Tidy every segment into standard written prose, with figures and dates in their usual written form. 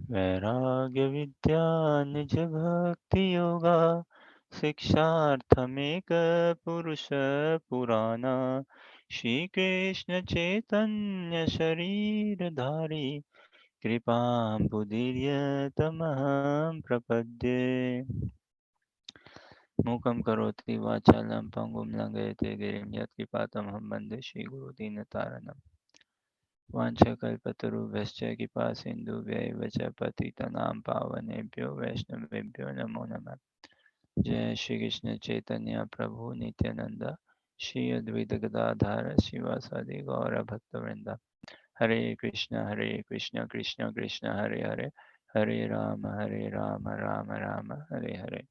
वैराग्य विद्या निज भक्ति योगा शिक्षार्थमेक पुरुष पुराना श्री कृष्ण चैतन्य शरीरधारी कृपाम्बुदीर्यतमहं प्रपद्ये। मूकं करोति वाचालं पङ्गुं लङ्घयते गिरिं यत्कृपातमहं वन्दे श्रीगुरुदीनतारणम्। वाञ्छाकल्पतरुभ्यश्च कृपासिन्धुभ्यैव च पतितनां पावनेभ्यो वैष्णवेभ्यो नमो नमः। जय श्री कृष्ण चैतन्य प्रभु नित्यानंद श्री अद्वैत गदाधर शिवासादि गौर भक्तवृंद। हरे कृष्ण कृष्ण कृष्ण हरे हरे, हरे राम राम राम हरे हरे।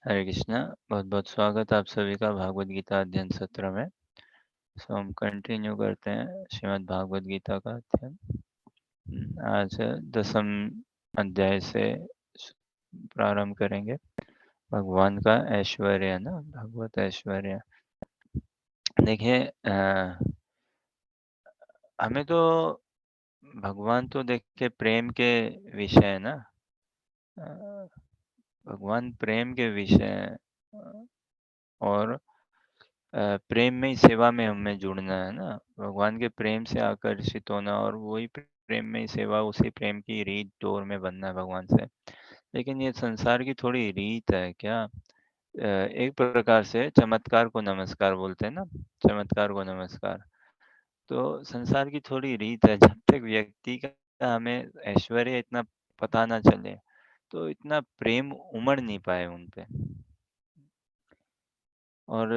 हरे कृष्णा। बहुत बहुत स्वागत आप सभी का भागवत गीता अध्ययन सत्र में। सो हम कंटिन्यू करते हैं श्रीमद् भागवत गीता का अध्ययन। आज 10वें अध्याय से प्रारंभ करेंगे। भगवान का ऐश्वर्य ना, भगवत ऐश्वर्य। देखिए हमें तो भगवान तो देखिए प्रेम के विषय है ना। भगवान प्रेम के विषय है और प्रेम में ही सेवा में हमें जुड़ना है ना। भगवान के प्रेम से आकर्षित होना और वही प्रेम में ही सेवा, उसी प्रेम की रीत डोर में बनना है भगवान से। लेकिन ये संसार की थोड़ी रीत है क्या। एक प्रकार से चमत्कार को नमस्कार बोलते हैं ना, चमत्कार को नमस्कार। तो संसार की थोड़ी रीत है, जब तक व्यक्ति का हमें ऐश्वर्य इतना पता ना चले तो इतना प्रेम उमड़ नहीं पाए उन पे। और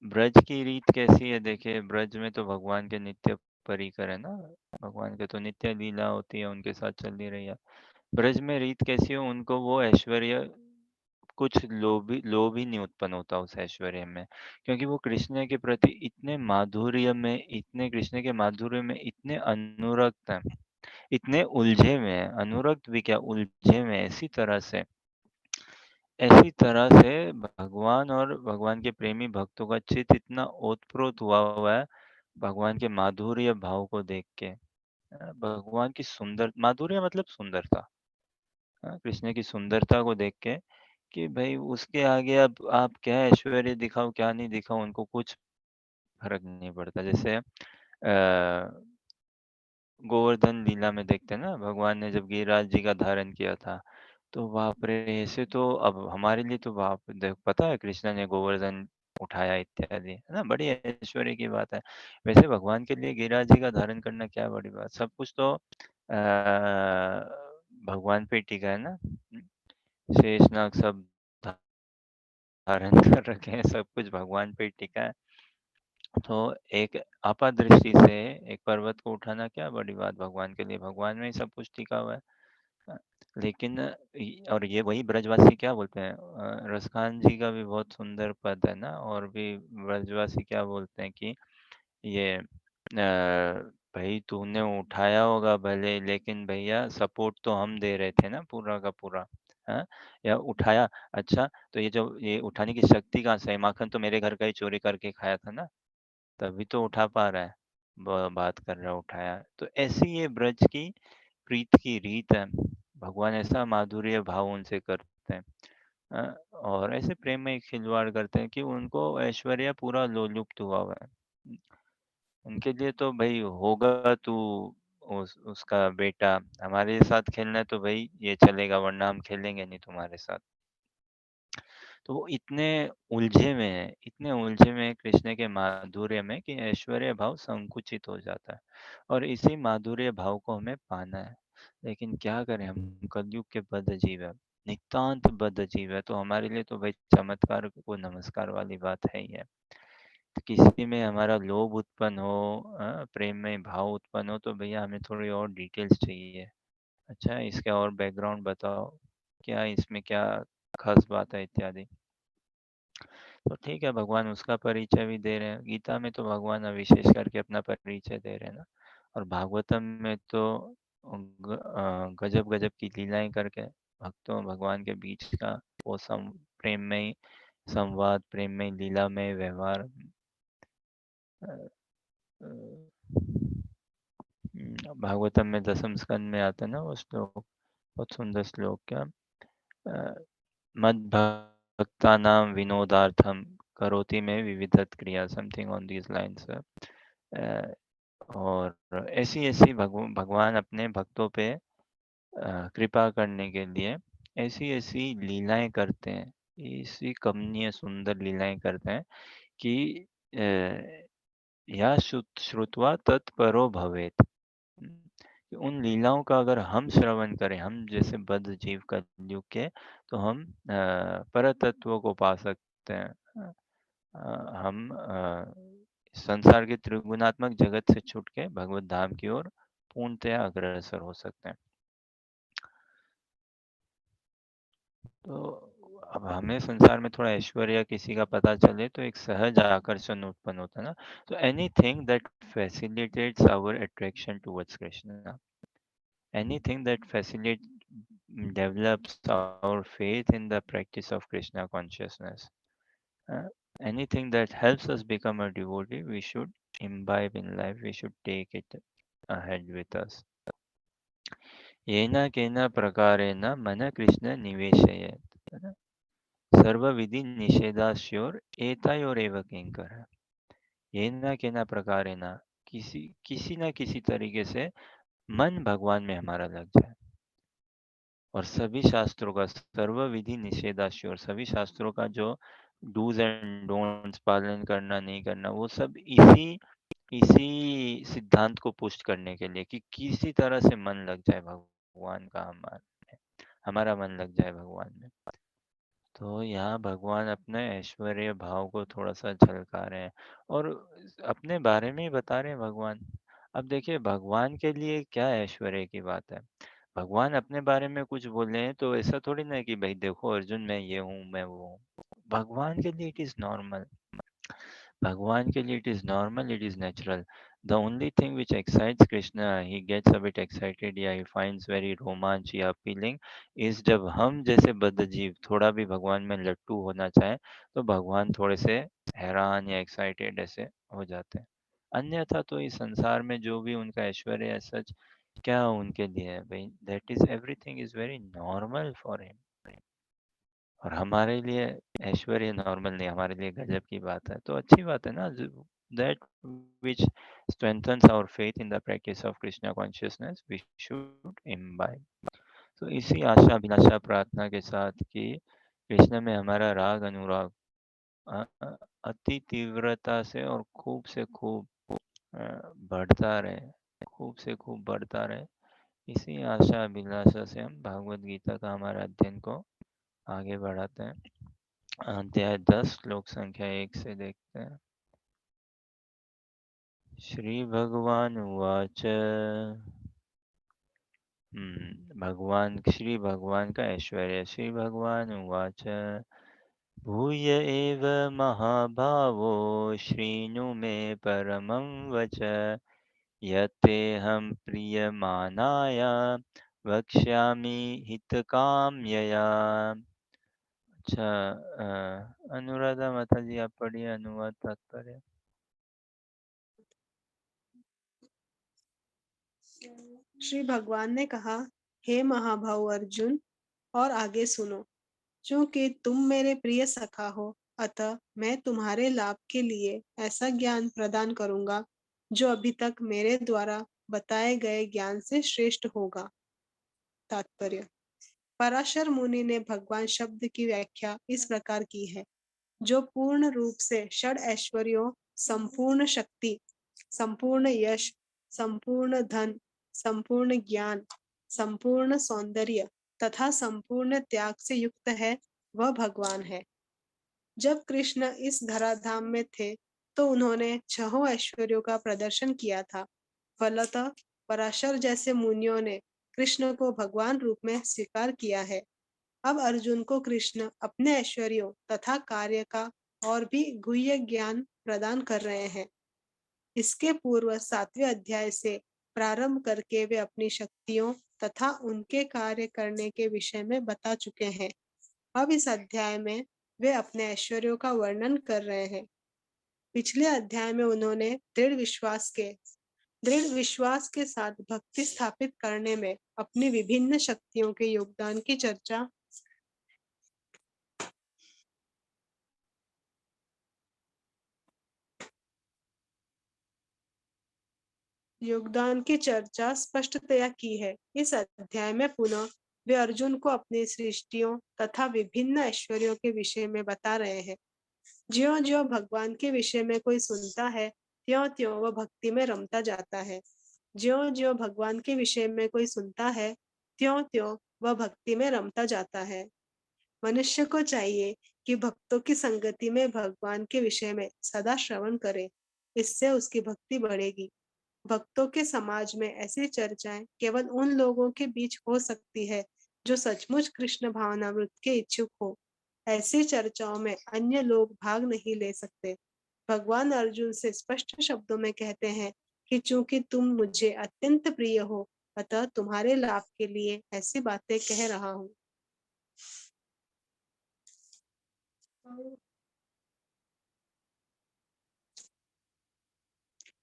ब्रज की रीत कैसी है, देखिए ब्रज में तो भगवान के नित्य परिकर है ना। भगवान के तो नित्य लीला होती है, उनके साथ चलती रही है। ब्रज में रीत कैसी हो, उनको वो ऐश्वर्य कुछ लोभ ही नहीं उत्पन्न होता उस ऐश्वर्य में, क्योंकि वो कृष्ण के प्रति इतने माधुर्य में, इतने कृष्ण के माधुर्य में इतने अनुरक्त हैं, इतने उलझे में है। अनुरक्त भी क्या, उलझे में ऐसी तरह से भगवान और भगवान के प्रेमी भक्तों का चित्त इतना ओतप्रोत हुआ है भगवान के माधुर्य भाव को देख के। भगवान की सुंदर, माधुर्य मतलब सुंदरता, कृष्ण की सुंदरता को देख के कि भाई उसके आगे अब आप क्या ऐश्वर्य दिखाओ क्या नहीं दिखाओ, उनको कुछ फर्क नहीं पड़ता। जैसे गोवर्धन लीला में देखते हैं ना, भगवान ने जब गिरिराज जी का धारण किया था तो बाप रे, ऐसे तो अब हमारे लिए तो बाप देख, पता है कृष्ण ने गोवर्धन उठाया इत्यादि, है ना, बड़ी ऐश्वर्य की बात है। वैसे भगवान के लिए गिरिराज जी का धारण करना क्या बड़ी बात, सब कुछ तो भगवान पे टिका है ना। शेषनाग सब धारण कर रखे हैं, सब कुछ भगवान पे टिका है। तो एक आपात दृष्टि से एक पर्वत को उठाना क्या बड़ी बात भगवान के लिए, भगवान में ही सब कुछ टिका हुआ है। अ, लेकिन और ये वही ब्रजवासी क्या बोलते हैं, रसखान जी का भी बहुत सुंदर पद है ना, और भी ब्रजवासी क्या बोलते हैं कि ये भाई तूने उठाया होगा भले, लेकिन भैया सपोर्ट तो हम दे रहे थे ना पूरा का पूरा। हाँ, या उठाया, अच्छा तो ये जो ये उठाने की शक्ति कहाँ से है, माखन तो मेरे घर का ही चोरी करके खाया था ना, तभी तो उठा पा रहा है। बात कर रहा है उठाया, तो ऐसी ये ब्रज की प्रीत की रीत है। भगवान ऐसा माधुर्य भाव उनसे करते हैं, और ऐसे प्रेम में खिलवाड़ करते हैं कि उनको ऐश्वर्य पूरा लोलुप्त हुआ हुआ है। उनके लिए तो भाई होगा तू उसका बेटा, हमारे साथ खेलना है तो भाई ये चलेगा, वरना हम खेलेंगे नहीं तुम्हारे साथ। तो वो इतने उलझे में है, इतने उलझे में है कृष्ण के माधुर्य में कि ऐश्वर्य भाव संकुचित हो जाता है, और इसी माधुर्य भाव को हमें पाना है। लेकिन क्या करें, हम कलयुग के बद्ध जीव है, नितांत बद्ध जीव है, तो हमारे लिए तो भाई चमत्कार को नमस्कार वाली बात है ही है। तो किसी में हमारा लोभ उत्पन्न हो, प्रेम में भाव उत्पन्न हो, तो भैया हमें थोड़ी और डिटेल्स चाहिए। अच्छा, इसका और बैकग्राउंड बताओ, क्या इसमें क्या खास बात है इत्यादि। तो ठीक है, भगवान उसका परिचय भी दे रहे हैं। गीता में तो भगवान विशेष करके अपना परिचय दे रहे हैं ना, और भागवतम में तो गजब गजब की लीलाएं करके भक्तों भगवान के बीच का वो प्रेम में ही संवाद, प्रेम में ही लीला में व्यवहार। अ, अ, भागवतम में दसम स्कंद में आता है ना वो श्लोक, बहुत सुंदर श्लोक, क्या मद्भक्तानां विनोदार्थम करोति में विविधत क्रिया, समथिंग ऑन दीज लाइन्स। और ऐसी ऐसी भगवान अपने भक्तों पे कृपा करने के लिए ऐसी ऐसी लीलाएं करते हैं, ऐसी कमनीय सुंदर लीलाएं करते हैं कि या श्रुत्वा तत्परो भवेत। उन लीलाओं का अगर हम श्रवण करें, हम जैसे बद्ध जीव कलयुग के, तो हम परतत्व को पा सकते हैं। हम संसार के त्रिगुणात्मक जगत से छूट के भगवत धाम की ओर पूर्णतया अग्रसर हो सकते हैं। तो अब हमें संसार में थोड़ा ऐश्वर्य किसी का पता चले तो एक सहज आकर्षण उत्पन्न होता है ना। तो anything that facilitates our attraction towards Krishna, anything that facilitates develops our faith in the practice of Krishna consciousness, uh, anything that helps us become a devotee, we should imbibe in life, we should take it ahead with us. येन केन प्रकारेण मन कृष्ण निवेशयेत्, सर्वविधि निषेधास्योर एतयोरेव किंकर। येन केन प्रकारेण, किसी किसी न किसी तरीके से मन भगवान में हमारा लग जाए, और सभी शास्त्रों का सर्व विधि निषेधाश्य, और सभी शास्त्रों का जो डूज एंड डोंट्स, पालन करना नहीं करना, वो सब इसी इसी सिद्धांत को पुष्ट करने के लिए कि किसी तरह से मन लग जाए भगवान का, हमारा मन लग जाए भगवान में। तो यहाँ भगवान अपने ऐश्वर्य भाव को थोड़ा सा झलका रहे हैं और अपने बारे में ही बता रहे हैं भगवान। अब देखिए भगवान के लिए क्या ऐश्वर्य की बात है। भगवान अपने बारे में कुछ बोले हैं तो ऐसा थोड़ी ना है कि भाई देखो अर्जुन मैं ये हूँ मैं वो हूँ। भगवान के लिए इट इज नॉर्मल, भगवान के लिए it is normal, it is natural. The only thing which excites Krishna, he gets a bit excited या ही फाइंड्स वेरी रोमांच या अपीलिंग, इज जब हम जैसे बद्ध जीव थोड़ा भी भगवान में लट्टू होना चाहे तो भगवान थोड़े से हैरान या एक्साइटेड ऐसे हो जाते हैं। अन्यथा तो इस संसार में जो भी उनका ऐश्वर्य है सच क्या उनके लिए है भाई, that is everything is very normal for him. और हमारे लिए ऐश्वर्य नॉर्मल नहीं, हमारे लिए गजब की बात है। तो अच्छी बात है ना, that which strengthens our faith in the practice of Krishna consciousness we should imbibe. तो इसी आशा अभिलाषा प्रार्थना के साथ कि कृष्ण में हमारा राग अनुराग अति तीव्रता से और खूब से खूब बढ़ता रहे, खूब से खूब बढ़ता रहे। इसी आशा अभिलाषा से हम भागवत गीता का हमारा अध्ययन को आगे बढ़ाते हैं। अध्याय 10 श्लोक संख्या 1 से देखते हैं। श्री भगवान उवाच, श्री भगवान का ऐश्वर्य। श्री भगवान उवाच, भूय एव महाभावो श्रीनु मे परमं वच, यतेऽहं प्रीयमानाय वक्ष्यामि हितकाम्यया। अच्छा, अनुराधा माता जी आप पढ़िए अनुवाद तात्पर्य। श्री भगवान ने कहा, हे महाभाव अर्जुन, और आगे सुनो। चूंकि तुम मेरे प्रिय सखा हो, अतः मैं तुम्हारे लाभ के लिए ऐसा ज्ञान प्रदान करूंगा जो अभी तक मेरे द्वारा बताए गए ज्ञान से श्रेष्ठ होगा। तात्पर्य। पराशर मुनि ने भगवान शब्द की व्याख्या इस प्रकार की है, जो पूर्ण रूप से षड ऐश्वर्यों, संपूर्ण शक्ति, संपूर्ण यश, संपूर्ण धन, संपूर्ण ज्ञान, संपूर्ण सौंदर्य तथा संपूर्ण त्याग से युक्त है, वह भगवान है। जब कृष्ण इस धराधाम में थे तो उन्होंने छहों ऐश्वर्यों का प्रदर्शन किया था। फलतः पराशर जैसे मुनियों ने कृष्ण को भगवान रूप में स्वीकार किया है। अब अर्जुन को कृष्ण अपने ऐश्वर्यों तथा कार्य का और भी गुह्य ज्ञान प्रदान कर रहे हैं। इसके पूर्व 7वें अध्याय से प्रारंभ करके वे अपनी शक्तियों तथा उनके कार्य करने के विषय में बता चुके हैं। अब इस अध्याय में वे अपने ऐश्वर्यों का वर्णन कर रहे हैं। पिछले अध्याय में उन्होंने दृढ़ विश्वास के दृढ़ विश्वास के साथ भक्ति स्थापित करने में अपनी विभिन्न शक्तियों के योगदान की चर्चा स्पष्टतया की है। इस अध्याय में पुनः वे अर्जुन को अपनी सृष्टियों तथा विभिन्न ऐश्वर्यों के विषय में बता रहे हैं। ज्यों-ज्यों भगवान के विषय में कोई सुनता है, त्यों-त्यों वह भक्ति में रमता जाता है। ज्यों-ज्यों भगवान के विषय में कोई सुनता है, त्यों-त्यों वह भक्ति में रमता जाता है। मनुष्य को चाहिए कि भक्तों की संगति में भगवान के विषय में सदा श्रवण करे। इससे उसकी भक्ति बढ़ेगी। भक्तों के समाज में ऐसी चर्चाएं केवल उन लोगों के बीच हो सकती है जो सचमुच कृष्ण भावनामृत के इच्छुक हो। ऐसी चर्चाओं में अन्य लोग भाग नहीं ले सकते। भगवान अर्जुन से स्पष्ट शब्दों में कहते हैं कि चूंकि तुम मुझे अत्यंत प्रिय हो, अतः तुम्हारे लाभ के लिए ऐसी बातें कह रहा हूँ।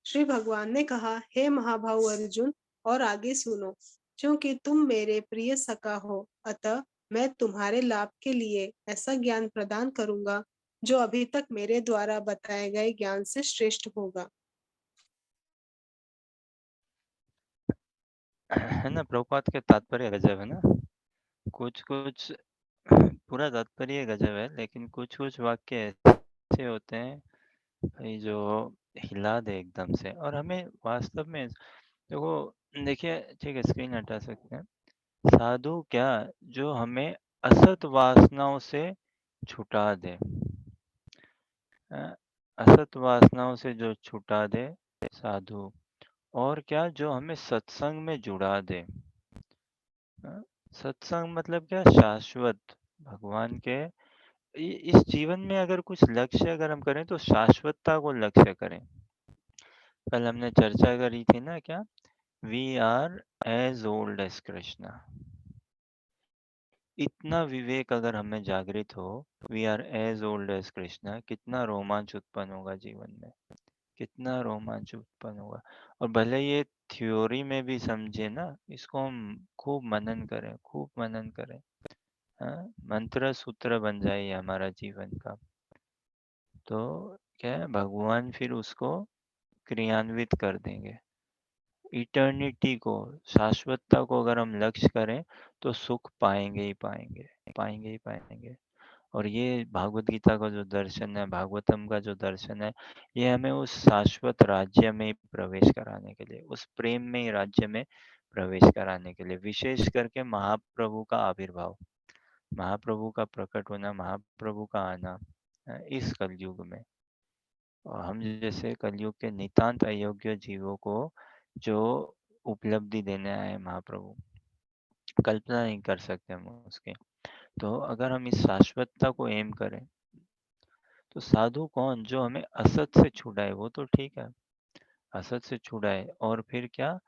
श्री भगवान ने कहा, हे महाभाव अर्जुन, और आगे सुनो। क्योंकि तुम मेरे प्रिय सखा हो, अतः मैं तुम्हारे लाभ के लिए ऐसा ज्ञान प्रदान करूंगा जो अभी तक मेरे द्वारा बताए गए ज्ञान से श्रेष्ठ होगा। है ना, प्रभुपाद के तात्पर्य गजब है ना। कुछ कुछ पूरा तात्पर्य गजब है, लेकिन कुछ कुछ वाक्य ऐसे होते हैं भाई जो हिला दे एकदम से। और हमें वास्तव में देखो, देखिए, ठीक है, स्क्रीन हटा सकते हैं। साधु क्या, जो हमें असत वासनाओं से छुटा दे। असत वासनाओं से जो छुटा दे साधु। और क्या, जो हमें सत्संग में जुड़ा दे। सत्संग मतलब क्या, शाश्वत भगवान के। इस जीवन में अगर कुछ लक्ष्य अगर हम करें तो शाश्वतता को लक्ष्य करें। कल हमने चर्चा करी थी ना, क्या, we are as old as Krishna. इतना विवेक अगर हमें जागृत हो, we are as old as Krishna, कितना रोमांच उत्पन्न होगा जीवन में, कितना रोमांच उत्पन्न होगा। और भले ये थ्योरी में भी समझे ना, इसको हम खूब मनन करें, खूब मनन करें। हाँ, मंत्र सूत्र बन जाए ये हमारा जीवन का। तो क्या है, भगवान फिर उसको क्रियान्वित कर देंगे। इटर्निटी को, शाश्वतता को अगर हम लक्ष्य करें तो सुख पाएंगे ही पाएंगे, पाएंगे ही पाएंगे। और ये भागवत गीता का जो दर्शन है, भागवतम का जो दर्शन है, ये हमें उस शाश्वत राज्य में प्रवेश कराने के लिए, उस प्रेम में राज्य में प्रवेश कराने के लिए, विशेष करके महाप्रभु का आविर्भाव, महाप्रभु का प्रकट होना, महाप्रभु का आना इस कलयुग में। और हम जैसे कलयुग के नितांत अयोग्य जीवों को जो उपलब्धि देने आए महाप्रभु, कल्पना नहीं कर सकते हम उसकी। तो अगर हम इस शाश्वतता को एम करें, तो साधु कौन, जो हमें असत से छुड़ाए, वो तो ठीक है, असत से छुड़ाए, और फिर क्या,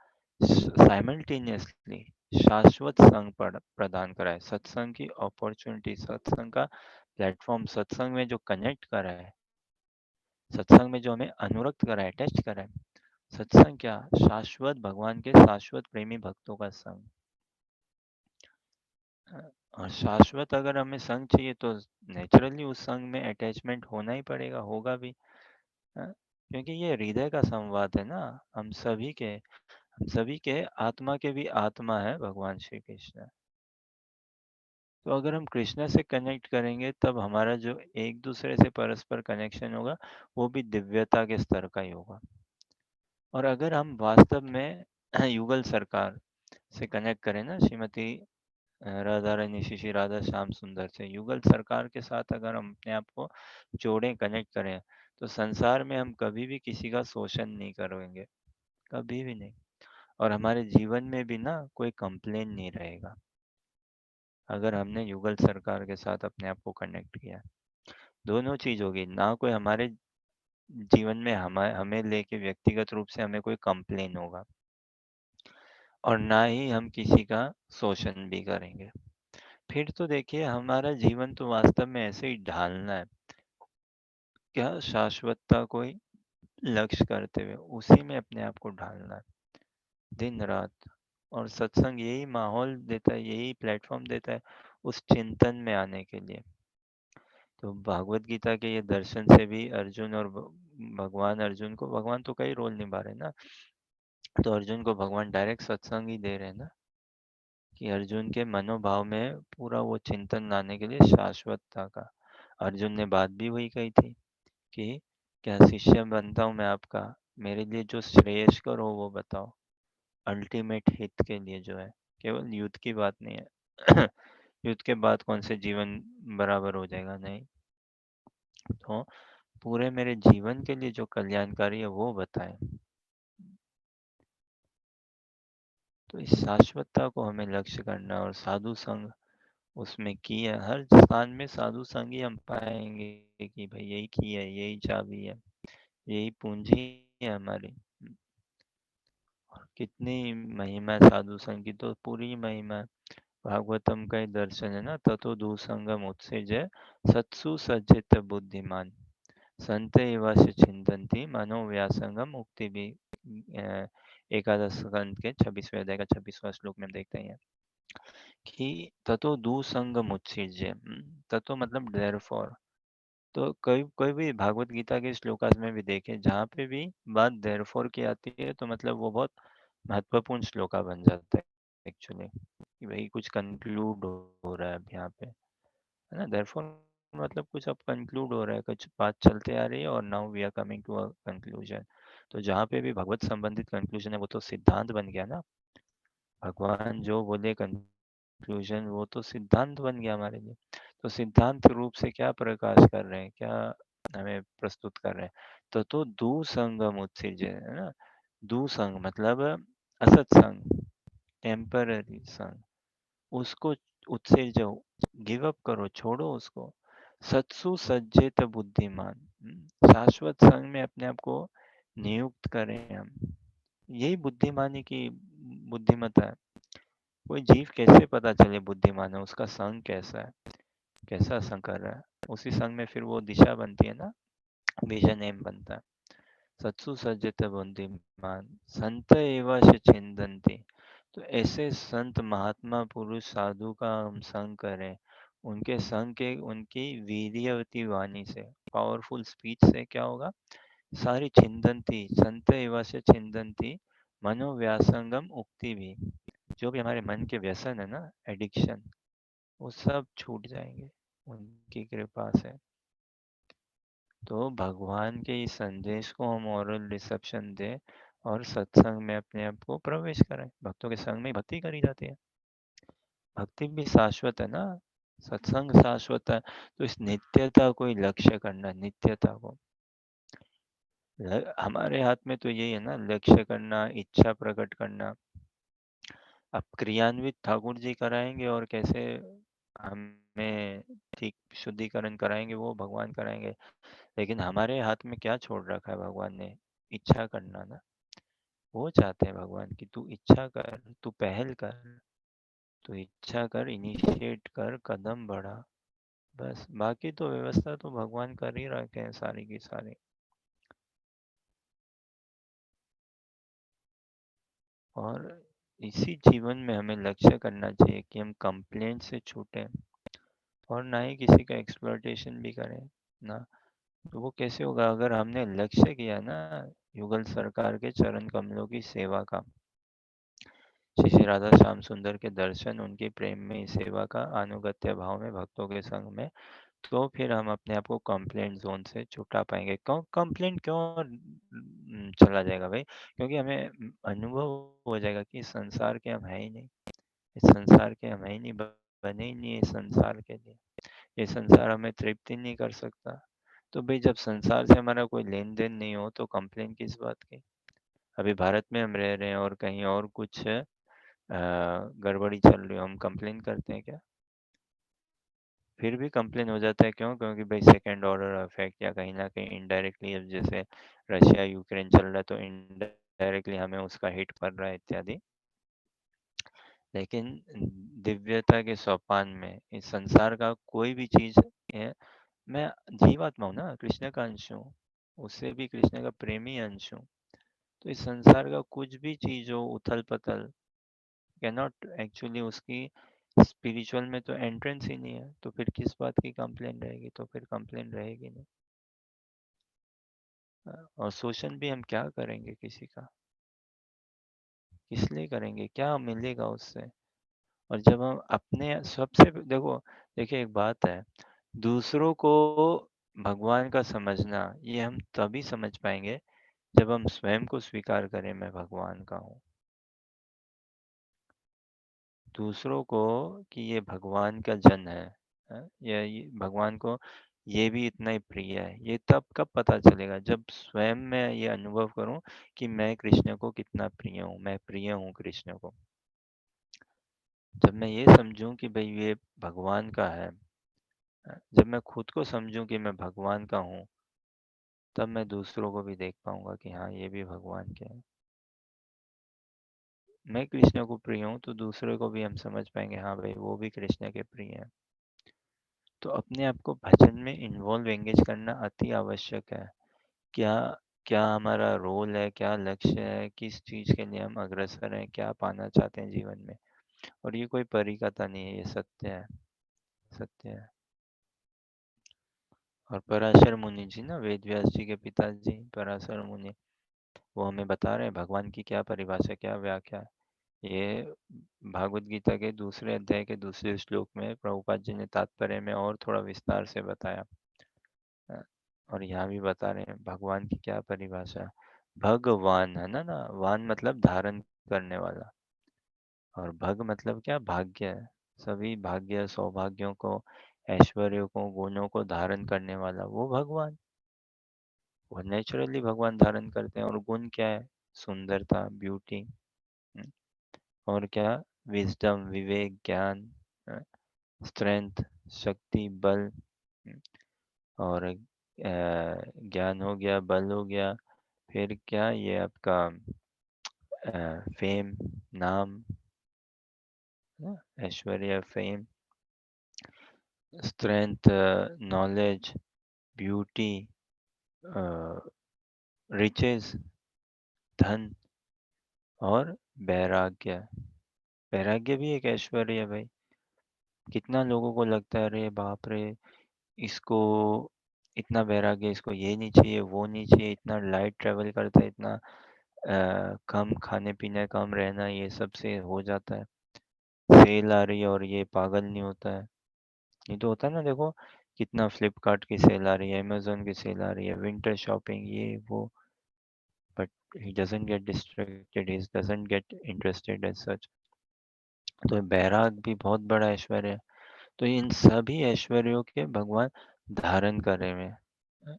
साइमल्टेनियसली शाश्वत संग प्रदान कराए, सत्संग की अपॉर्चुनिटी, सत्संग का प्लेटफॉर्म, सत्संग में जो कनेक्ट कराए, सत्संग में जो हमें अनुरक्त कराए, अटैच कराए। सत्संग क्या, शाश्वत भगवान के शाश्वत प्रेमी भक्तों का संग। और शाश्वत अगर हमें संग चाहिए तो नेचुरली उस संग में अटैचमेंट होना ही पड़ेगा, होगा भी। क्योंकि ये हृदय का संवाद है ना, हम सभी के, हम सभी के आत्मा के भी आत्मा है भगवान श्री कृष्ण। तो अगर हम कृष्ण से कनेक्ट करेंगे तब हमारा जो एक दूसरे से परस्पर कनेक्शन होगा वो भी दिव्यता के स्तर का ही होगा। और अगर हम वास्तव में युगल सरकार से कनेक्ट करें ना, श्रीमती राधा रानी श्री श्री राधा श्याम सुंदर से, युगल सरकार के साथ अगर हम अपने आप को जोड़ें, कनेक्ट करें, तो संसार में हम कभी भी किसी का शोषण नहीं करेंगे, कभी भी नहीं। और हमारे जीवन में भी ना कोई कंप्लेन नहीं रहेगा, अगर हमने युगल सरकार के साथ अपने आप को कनेक्ट किया। दोनों चीज होगी, ना कोई हमारे जीवन में हमें लेके व्यक्तिगत रूप से हमें कोई कंप्लेन होगा, और ना ही हम किसी का शोषण भी करेंगे। फिर तो देखिए, हमारा जीवन तो वास्तव में ऐसे ही ढालना है, क्या शाश्वतता कोई लक्ष्य करते हुए उसी में अपने आप को ढालना है, दिन रात। और सत्संग यही माहौल देता है, यही प्लेटफॉर्म देता है उस चिंतन में आने के लिए। तो भागवत गीता के ये दर्शन से भी अर्जुन और भगवान, अर्जुन को भगवान तो कई रोल निभा रहे हैं ना, तो अर्जुन को भगवान डायरेक्ट सत्संग ही दे रहे हैं ना, कि अर्जुन के मनोभाव में पूरा वो चिंतन लाने के लिए शाश्वतता का। अर्जुन ने बात भी वही कही थी कि क्या शिष्य बनता हूँ मैं आपका, मेरे लिए जो श्रेयस्कर हो वो बताओ, अल्टीमेट हित के लिए जो है, केवल युद्ध की बात नहीं है। युद्ध के बाद कौन से जीवन बराबर हो जाएगा, नहीं। तो पूरे मेरे जीवन के लिए जो कल्याणकारी है वो बताएं। तो इस शाश्वतता को हमें लक्ष्य करना, और साधु संग उसमें की है, हर स्थान में साधु संग ही हम पाएंगे कि भाई यही की है, यही चाबी है, यही पूंजी है हमारी। कितनी महिमा है साधु संग की, तो पूरी महिमा है। भागवतम का ही दर्शन है ना, ततो दुसंगम उत्सृज सत्सु सज्जित बुद्धिमान संत एवास्य चिंतन्ति मनोव्यासंगम मुक्ति भी। एकादश स्कंद के 26वें अध्याय का 26वां श्लोक में हम देखते हैं कि ततो दुसंगम उत्सृज, ततो मतलब देयरफॉर। तो कोई कोई भी भागवत गीता के श्लोकास में भी देखें, जहाँ पे भी बात देयरफॉर की आती है तो मतलब वो बहुत महत्वपूर्ण श्लोका बन जाता है एक्चुअली, कि भाई कुछ कंक्लूड हो रहा है अब यहाँ पे, है ना। देयरफॉर मतलब कुछ अब कंक्लूड हो रहा है, कुछ बात चलते आ रही है और now we are coming to a conclusion. तो जहाँ पे भी भगवत संबंधित कंक्लूजन है वो तो सिद्धांत बन गया ना, भगवान जो बोले कंक्लूजन वो तो सिद्धांत बन गया हमारे लिए। तो सिद्धांत रूप से क्या प्रकाश कर रहे हैं, क्या हमें प्रस्तुत कर रहे हैं, तो दुसंगम उत्सृज है ना। दुसंग मतलब असत्संग, टेम्पररी संग, उसको उत्सर्जो, गिव अप करो, छोड़ो उसको। सत्सु सज्जित बुद्धिमान, शाश्वत संग में अपने आप को नियुक्त करें हम। यही बुद्धिमानी की बुद्धिमत्ता है। कोई जीव कैसे पता चले बुद्धिमान है, उसका संग कैसा है, कैसा संग कर रहा है, उसी संग में फिर वो दिशा बनती है ना, विजन एम बनता है। सत्सु सज्जित बुद्धिमान संत एवं छिंदन्ति। तो ऐसे संत महात्मा पुरुष साधु का हम संग करें, उनके संग के, उनकी वीर्यवती वाणी से, पावरफुल स्पीच से क्या होगा, सारी छिंदन्ति संत एवं छिंदन्ति मनोव्यासंगम उक्ति भी, जो भी हमारे मन के व्यसन है ना, एडिक्शन, वो सब छूट जाएंगे उनकी कृपा से। तो भगवान के इस संदेश को हम ओरल रिसेप्शन दें और सत्संग में अपने आप को प्रवेश करें। भक्तों के संग में भक्ति करी जाती है, भक्ति भी शाश्वत है ना, सत्संग शाश्वत है। तो इस नित्यता को ही लक्ष्य करना, नित्यता को। हमारे हाथ में तो यही है ना, लक्ष्य करना, इच्छा प्रकट करना। अब क्रियान्वित ठाकुर जी कराएंगे, और कैसे हमें ठीक शुद्धिकरण कराएंगे वो भगवान कराएंगे। लेकिन हमारे हाथ में क्या छोड़ रखा है भगवान ने, इच्छा करना ना। वो चाहते हैं भगवान की तू इच्छा कर, तू पहल कर, तू इच्छा कर, इनिशिएट कर, कदम बढ़ा, बस। बाकी तो व्यवस्था तो भगवान कर ही रखे हैं सारी की सारी। और इसी जीवन में हमें लक्ष्य करना चाहिए कि हम कंप्लेंट से छूटें, और ना ही किसी का एक्सप्लॉयटेशन भी करें ना। तो वो कैसे होगा, अगर हमने लक्ष्य किया ना युगल सरकार के चरण कमलों की सेवा का, श्री श्री राधा श्याम सुंदर के दर्शन, उनकी प्रेम में सेवा का, अनुगत्य भाव में भक्तों के संग में, तो फिर हम अपने आप को कंप्लेंट जोन से छुटा पाएंगे। क्यों कंप्लेंट, क्यों चला जाएगा भाई, क्योंकि हमें अनुभव हो जाएगा कि इस संसार के हम है ही नहीं, इस संसार के हम है ही नहीं, बने ही नहीं इस संसार के लिए, ये संसार हमें तृप्ति नहीं कर सकता। तो भाई जब संसार से हमारा कोई लेन देन नहीं हो तो कंप्लेन किस बात की। अभी भारत में हम रह रहे हैं और कहीं और कुछ गड़बड़ी चल रही हो, हम कंप्लेन करते हैं क्या? फिर भी कंप्लेन हो जाता है, क्यों? क्योंकि भाई सेकेंड ऑर्डर इफेक्ट, या कहीं ना कहीं इनडायरेक्टली, अब जैसे रशिया यूक्रेन चल रहा है तो इनडायरेक्टली हमें उसका हिट पड़ रहा है इत्यादि। लेकिन दिव्यता के सोपान में इस संसार का कोई भी चीज है, मैं जीवात्मा हूँ ना, कृष्ण का अंश हूँ। उससे भी कृष्ण का प्रेमी अंश हूँ। तो इस संसार का कुछ भी चीज हो, उथल पथल, कैनॉट एक्चुअली उसकी स्पिरिचुअल में तो एंट्रेंस ही नहीं है, तो फिर किस बात की कंप्लेन रहेगी? तो फिर कंप्लेन रहेगी नहीं। और शोषण भी हम क्या करेंगे किसी का? किस लिए करेंगे? क्या मिलेगा उससे? और जब हम अपने सबसे देखो, देखिए एक बात है, दूसरों को भगवान का समझना ये हम तभी समझ पाएंगे जब हम स्वयं को स्वीकार करें मैं भगवान का हूँ। दूसरों को कि ये भगवान का जन है, या ये भगवान को ये भी इतना ही प्रिय है, ये तब कब पता चलेगा? जब स्वयं मैं ये अनुभव करूं कि मैं कृष्ण को कितना प्रिय हूँ, मैं प्रिय हूँ कृष्ण को। जब मैं ये समझूं कि भाई ये भगवान का है, जब मैं खुद को समझूं कि मैं भगवान का हूँ, तब मैं दूसरों को भी देख पाऊंगा कि हाँ ये भी भगवान के हैं। मैं कृष्ण को प्रिय हूँ तो दूसरे को भी हम समझ पाएंगे, हाँ भाई वो भी कृष्ण के प्रिय हैं। तो अपने आप को भजन में इन्वॉल्व एंगेज करना अति आवश्यक है। क्या क्या हमारा रोल है, क्या लक्ष्य है, किस चीज के लिए हम अग्रसर हैं, क्या पाना चाहते हैं जीवन में? और ये कोई परी कथा नहीं है, ये सत्य है, सत्य है। और पराशर मुनि जी ना, वेद व्यास जी के पिताजी पराशर मुनि, वो हमें बता रहे हैं भगवान की क्या परिभाषा, क्या व्याख्या है। ये भागवत गीता के दूसरे अध्याय के दूसरे श्लोक में प्रभुपाद जी ने तात्पर्य में और थोड़ा विस्तार से बताया। अ, और यहाँ भी बता रहे हैं भगवान की क्या परिभाषा। भगवान है ना, वान मतलब धारण करने वाला, और भग मतलब क्या? भाग्य है। सभी भाग्य सौभाग्यों को, ऐश्वर्यों को, गुणों को धारण करने वाला वो भगवान। वो नेचुरली भगवान धारण करते हैं। और गुण क्या है? सुंदरता, ब्यूटी। और क्या? विजडम, विवेक, ज्ञान, स्ट्रेंथ, शक्ति, बल। और ज्ञान हो गया, बल हो गया, फिर क्या ये आपका फेम, नाम, ऐश्वर्य, fame, strength, knowledge, beauty, riches, धन, और वैराग्य। वैराग्य भी एक ऐश्वर्य है भाई। कितना लोगों को लगता है अरे बाप रे, इसको इतना वैराग्य, इसको ये नहीं चाहिए, वो नहीं चाहिए, इतना लाइट ट्रेवल करता है, इतना कम खाने पीने, कम रहना, ये सब से हो जाता है। सेल आ रही है और ये पागल नहीं होता है। ये तो होता है ना, देखो कितना फ्लिपकार्ट की सेल आ रही है, अमेजोन की सेल आ रही है, विंटर शॉपिंग, ये वो, but he doesn't get distracted, he doesn't get interested as such. तो बैराग भी बहुत बड़ा ऐश्वर्य है। तो इन सभी ऐश्वर्यों के भगवान धारण करे हुए हैं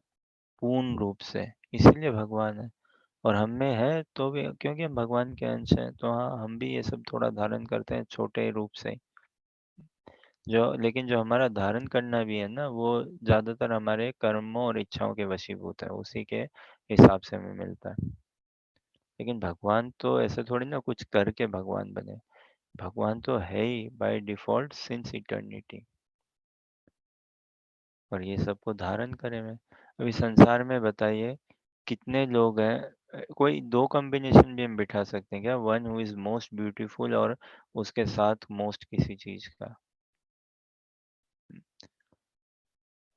पूर्ण रूप से, इसीलिए भगवान है। और हम में है तो भी, क्योंकि हम भगवान के अंश हैं, तो हाँ हम भी ये सब थोड़ा धारण करते हैं छोटे रूप से। जो लेकिन जो हमारा धारण करना भी है ना, वो ज्यादातर हमारे कर्मों और इच्छाओं के वशीभूत है, उसी के हिसाब से हमें मिलता है। लेकिन भगवान तो ऐसे थोड़ी ना कुछ करके भगवान बने। भगवान तो है ही बाय डिफॉल्ट सिंस इटर्निटी, और ये सबको धारण करे में। अभी संसार में बताइए कितने लोग हैं? कोई दो कॉम्बिनेशन भी हम बिठा सकते हैं क्या? One who is most beautiful और उसके साथ मोस्ट किसी चीज का।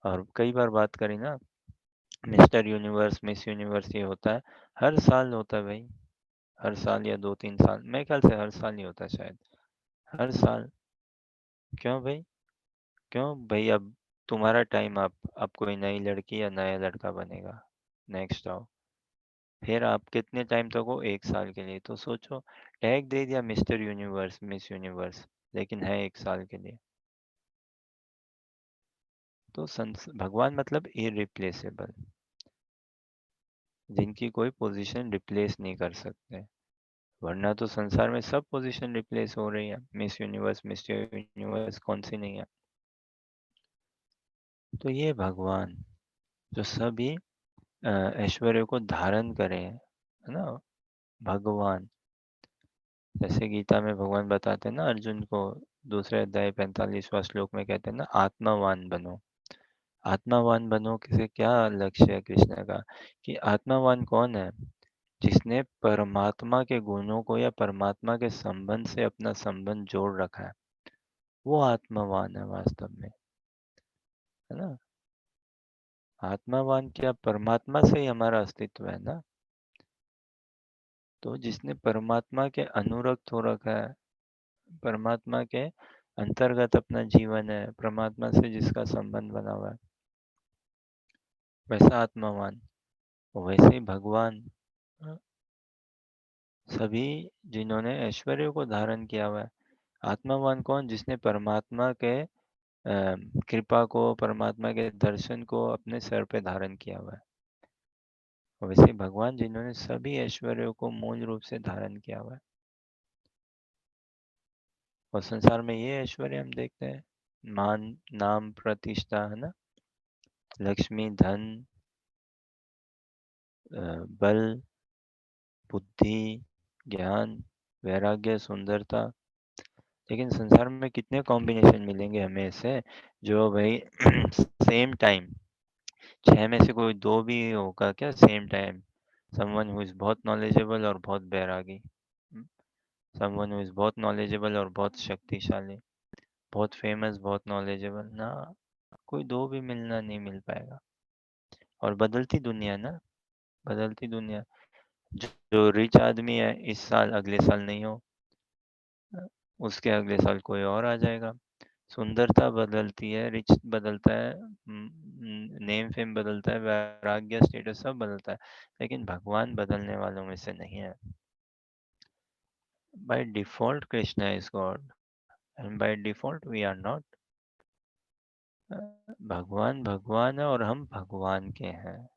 और कई बार बात करें ना, मिस्टर यूनिवर्स, मिस यूनिवर्स, ये होता है, हर साल होता है भाई। हर साल या 2-3 साल, मेरे ख्याल से हर साल ही होता है शायद। हर साल। क्यों भाई? क्यों भाई? अब तुम्हारा टाइम, अब कोई नई लड़की या नया लड़का बनेगा, नेक्स्ट आओ, फिर आप कितने टाइम तक हो? 1 साल के लिए। तो सोचो, टैग दे दिया मिस्टर यूनिवर्स, मिस यूनिवर्स, लेकिन है 1 साल के लिए। तो भगवान मतलब इरिप्लेसेबल, जिनकी कोई पोजीशन रिप्लेस नहीं कर सकते। वरना तो संसार में सब पोजीशन रिप्लेस हो रही है, मिस यूनिवर्स, मिस्टर यूनिवर्स, कौन सी नहीं है? तो ये भगवान जो सभी ऐश्वर्य को धारण करे है ना, भगवान। जैसे गीता में भगवान बताते हैं ना अर्जुन को, दूसरे अध्याय 45वां श्लोक में कहते हैं ना, आत्मावान बनो। आत्मावान बनो से क्या लक्ष्य है कृष्ण का, कि आत्मावान कौन है? जिसने परमात्मा के गुणों को या परमात्मा के संबंध से अपना संबंध जोड़ रखा है, वो आत्मावान है वास्तव में, है ना। आत्मावान क्या, परमात्मा से ही हमारा अस्तित्व है ना। तो जिसने परमात्मा के अनुरक्त हो रखा है, परमात्मा के अंतर्गत अपना जीवन है, परमात्मा से जिसका संबंध बना हुआ है, वैसा आत्मावान। वैसे ही भगवान, अ, सभी जिन्होंने ऐश्वर्य को धारण किया हुआ है। आत्मावान कौन? जिसने परमात्मा के कृपा को, परमात्मा के दर्शन को अपने सर पे धारण किया हुआ है। वैसे ही भगवान जिन्होंने सभी ऐश्वर्यों को मूल रूप से धारण किया हुआ है। और संसार में ये ऐश्वर्य हम देखते हैं, मान, नाम, प्रतिष्ठा, है ना, लक्ष्मी, धन, बल, बुद्धि, ज्ञान, वैराग्य, सुंदरता। लेकिन संसार में कितने कॉम्बिनेशन मिलेंगे हमें इससे, जो भाई सेम टाइम 6 में से कोई 2 भी होगा क्या same time? Someone who is बहुत नॉलेजेबल और बहुत बैरागी, समवन हु इज बहुत नॉलेजेबल और बहुत शक्तिशाली, बहुत फेमस, बहुत नॉलेजेबल ना, कोई 2 भी मिलना नहीं मिल पाएगा। और बदलती दुनिया ना, बदलती दुनिया। जो रिच आदमी है इस साल अगले साल नहीं हो, उसके अगले साल कोई और आ जाएगा। सुंदरता बदलती है, रिच बदलता है, नेम फेम बदलता है, वैराग्य, स्टेटस सब बदलता है, लेकिन भगवान बदलने वालों में से नहीं है। By default Krishna is God and by default we are not. भगवान भगवान है और हम भगवान के हैं,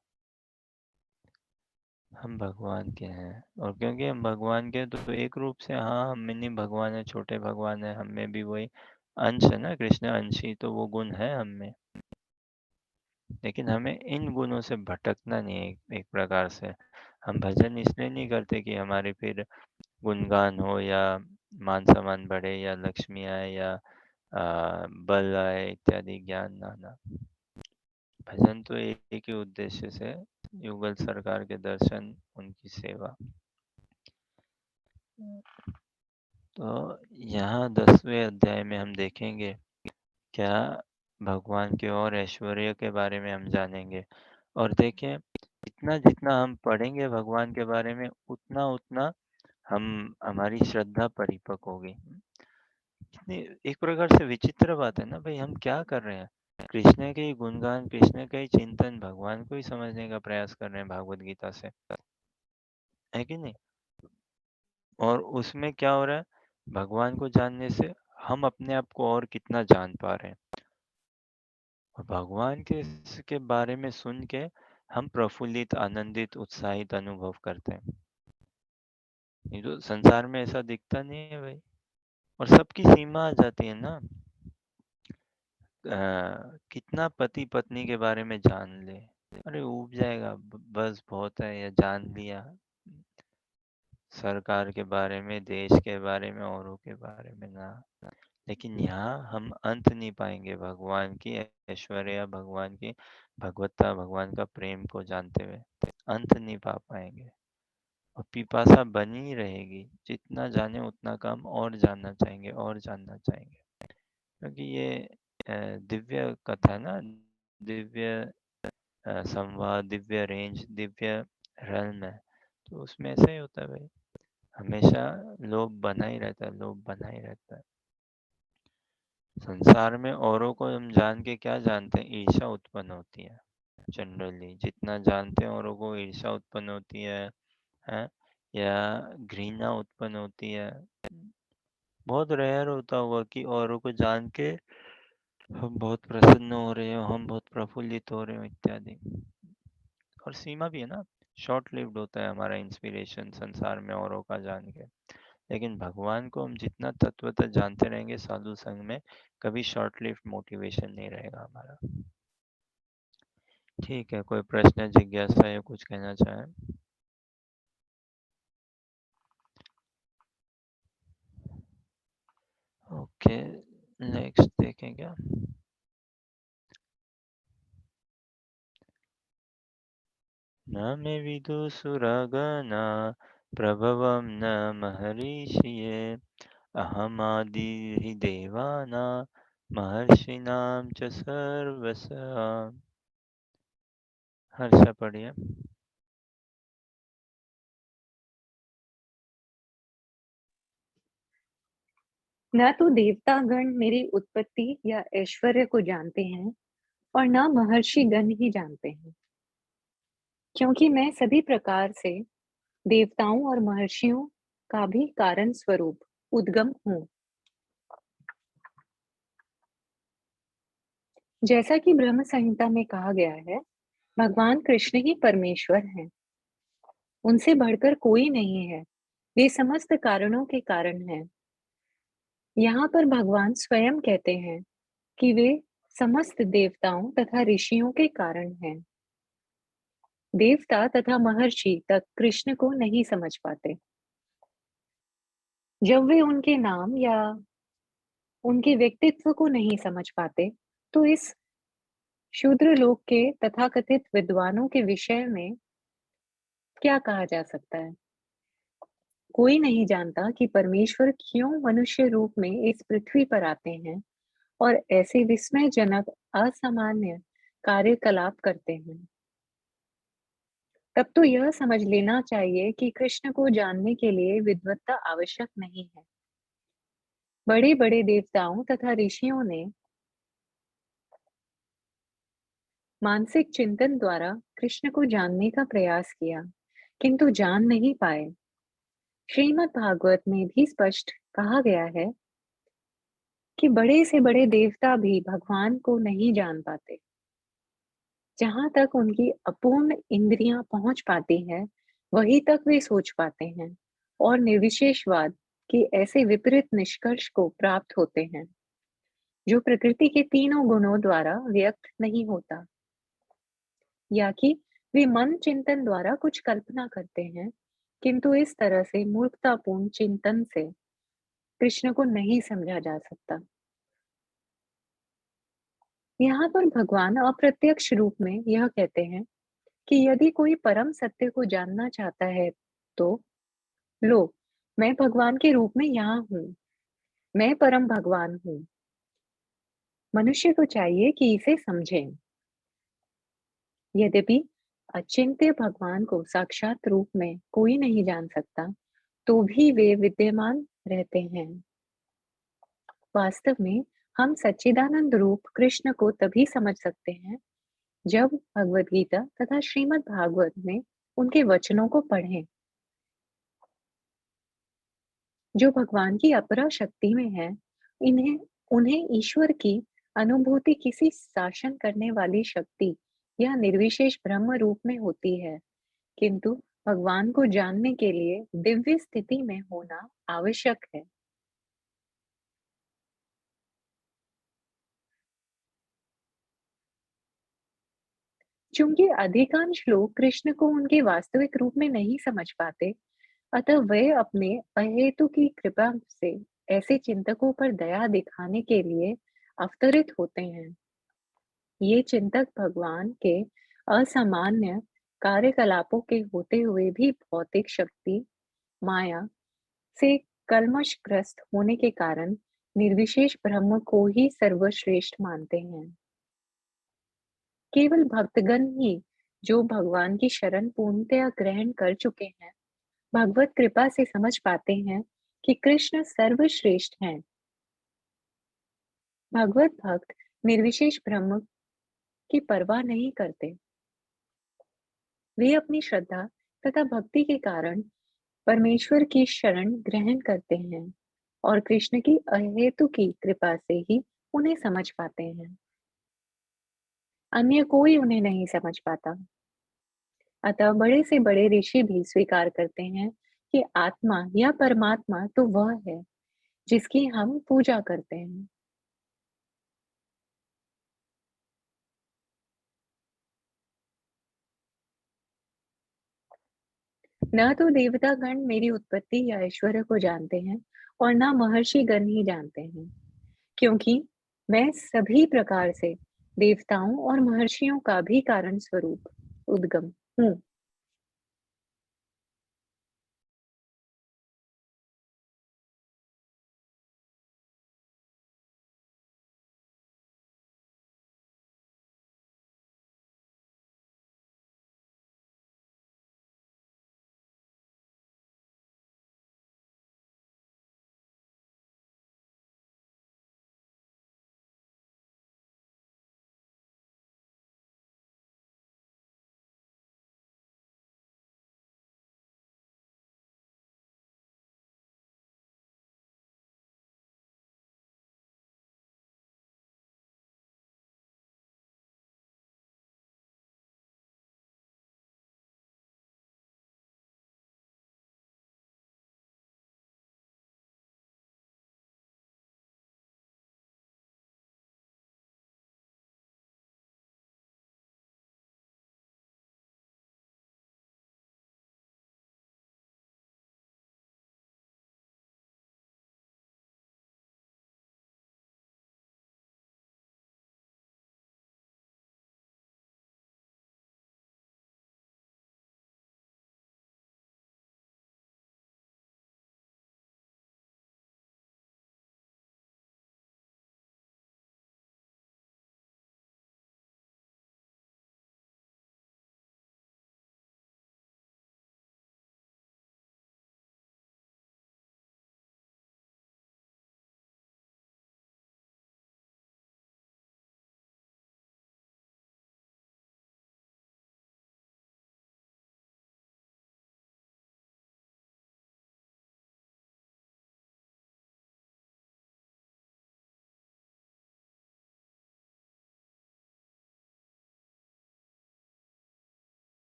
हम भगवान के हैं। और क्योंकि हम भगवान के, तो एक रूप से हाँ, हम में नहीं भगवान है, छोटे भगवान है, हम में भी वही अंश है ना, कृष्ण अंशी, तो वो गुण है हम में। लेकिन हमें इन गुणों से भटकना नहीं है। एक प्रकार से हम भजन इसलिए नहीं करते कि हमारे फिर गुणगान हो, या मान सम्मान बढ़े, या लक्ष्मी आए, या बल आए इत्यादि, ज्ञान नाना। भजन तो एक ही उद्देश्य से, युगल सरकार के दर्शन, उनकी सेवा। तो यहाँ 10वें अध्याय में हम देखेंगे क्या, भगवान के और ऐश्वर्य के बारे में हम जानेंगे। और देखें, जितना जितना हम पढ़ेंगे भगवान के बारे में, उतना उतना हम, हमारी श्रद्धा परिपक्व होगी। कितनी एक प्रकार से विचित्र बात है ना भाई, हम क्या कर रहे हैं? कृष्ण के ही गुणगान, कृष्ण का ही चिंतन, भगवान को ही समझने का प्रयास कर रहे हैं भागवत गीता से, है कि नहीं? और उसमें क्या हो रहा है, भगवान को जानने से हम अपने आप को और कितना जान पा रहे हैं। और भगवान के बारे में सुन के हम प्रफुल्लित, आनंदित, उत्साहित अनुभव करते हैं। ये तो संसार में ऐसा दिखता नहीं है भाई। और सबकी सीमा आ जाती है ना। कितना पति पत्नी के बारे में जान ले, अरे ऊब जाएगा, बस बहुत है, या जान लिया सरकार के बारे में, देश के बारे में, औरों के बारे में ना। लेकिन यहाँ हम अंत नहीं पाएंगे भगवान की ऐश्वर्य, भगवान की भगवत्ता, भगवान का प्रेम को जानते हुए अंत नहीं पा पाएंगे। और पिपासा बनी रहेगी, जितना जाने उतना कम, और जानना चाहेंगे, और जानना चाहेंगे। क्योंकि ये दिव्य कथा ना, दिव्य संवाद, दिव्य रेंज, दिव्य रन है। तो उसमें ऐसा ही होता है भाई, हमेशा लोभ बना ही रहता है, लोभ बना ही रहता है। संसार में औरों को हम जान के क्या जानते हैं? ईर्ष्या उत्पन्न होती है। जनरली जितना जानते हैं औरों को, ईर्ष्या उत्पन्न होती है, या घृणा उत्पन्न होती है। बहुत रेयर होता होगा कि औरों को जान के हम बहुत प्रसन्न हो रहे हो, हम बहुत प्रफुल्लित हो रहे हो इत्यादि। और सीमा भी है ना, शॉर्ट लिव्ड होता है हमारा इंस्पिरेशन संसार में औरों का जान के। लेकिन भगवान को हम जितना तत्वतः जानते रहेंगे साधु संग में, कभी शॉर्ट लिव्ड मोटिवेशन नहीं रहेगा हमारा। ठीक है, कोई प्रश्न, जिज्ञासा या कुछ कहना चाहें? ओके, नेक्स्ट देखें क्या? न मे विदुसुरगणा प्रभवं न महर्षिये अहमादिः देवानां महर्षीणां च सर्वस्य। हर्ष पढ़िए। न तो देवतागण मेरी उत्पत्ति या ऐश्वर्य को जानते हैं और न महर्षि गण ही जानते हैं, क्योंकि मैं सभी प्रकार से देवताओं और महर्षियों का भी कारण स्वरूप उद्गम हूँ। जैसा कि ब्रह्म संहिता में कहा गया है, भगवान कृष्ण ही परमेश्वर हैं। उनसे बढ़कर कोई नहीं है। वे समस्त कारणों के कारण हैं। यहाँ पर भगवान स्वयं कहते हैं कि वे समस्त देवताओं तथा ऋषियों के कारण हैं। देवता तथा महर्षि तक कृष्ण को नहीं समझ पाते। जब वे उनके नाम या उनके व्यक्तित्व को नहीं समझ पाते, तो इस शूद्र लोक के तथाकथित विद्वानों के विषय में क्या कहा जा सकता है? कोई नहीं जानता कि परमेश्वर क्यों मनुष्य रूप में इस पृथ्वी पर आते हैं और ऐसे विस्मयजनक असामान्य कार्यकलाप करते हैं। तब तो यह समझ लेना चाहिए कि कृष्ण को जानने के लिए विद्वत्ता आवश्यक नहीं है। बड़े बड़े देवताओं तथा ऋषियों ने मानसिक चिंतन द्वारा कृष्ण को जानने का प्रयास किया, किंतु जान नहीं पाए। श्रीमद् भागवत में भी स्पष्ट कहा गया है कि बड़े से बड़े देवता भी भगवान को नहीं जान पाते। जहां तक उनकी अपूर्ण इंद्रियां पहुंच पाती है, वहीं तक वे सोच पाते हैं और निर्विशेषवाद के ऐसे विपरीत निष्कर्ष को प्राप्त होते हैं, जो प्रकृति के तीनों गुणों द्वारा व्यक्त नहीं होता, या कि वे मन चिंतन द्वारा कुछ कल्पना करते हैं, किंतु इस तरह से मूर्खतापूर्ण चिंतन से कृष्ण को नहीं समझा जा सकता। यहाँ पर भगवान अप्रत्यक्ष रूप में यह कहते हैं कि यदि कोई परम सत्य को जानना चाहता है, तो लो, मैं भगवान के रूप में यहाँ हूँ। मैं परम भगवान हूँ। मनुष्य को चाहिए कि इसे समझें। यद्यपि अचिंत्य भगवान को साक्षात रूप में कोई नहीं जान सकता, तो भी वे विद्यमान रहते हैं। वास्तव में हम सच्चिदानंद रूप कृष्ण को तभी समझ सकते हैं जब भगवत गीता तथा श्रीमद् भागवत में उनके वचनों को पढ़ें, जो भगवान की अपरा शक्ति में है। इन्हें उन्हें ईश्वर की अनुभूति किसी शासन करने वाली शक्ति या निर्विशेष ब्रह्म रूप में होती है, किंतु भगवान को जानने के लिए दिव्य स्थिति में होना आवश्यक है। चूंकि अधिकांश लोग कृष्ण को उनके वास्तविक रूप में नहीं समझ पाते, अतः वे अपने अहेतु की कृपा से ऐसे चिंतकों पर दया दिखाने के लिए अवतरित होते हैं। ये चिंतक भगवान के असामान्य कार्यकलापों के होते हुए भी भौतिक शक्ति माया से कल्मशग्रस्त होने के कारण निर्विशेष ब्रह्म को ही सर्वश्रेष्ठ मानते हैं। केवल भक्तगण ही जो भगवान की शरण पूर्णतया ग्रहण कर चुके हैं, भगवत कृपा से समझ पाते हैं कि कृष्ण सर्वश्रेष्ठ हैं। भगवत भक्त निर्विशेष ब्रह्म की परवाह नहीं करते। वे अपनी श्रद्धा तथा भक्ति के कारण परमेश्वर की शरण ग्रहण करते हैं और कृष्ण की अहेतु की कृपा से ही उन्हें समझ पाते हैं। अन्य कोई उन्हें नहीं समझ पाता। अतः बड़े से बड़े ऋषि भी स्वीकार करते हैं कि आत्मा या परमात्मा तो वह है जिसकी हम पूजा करते हैं। न तो देवतागण मेरी उत्पत्ति या ऐश्वर्य को जानते हैं और न महर्षि गण ही जानते हैं, क्योंकि मैं सभी प्रकार से देवताओं और महर्षियों का भी कारण स्वरूप उद्गम हूँ।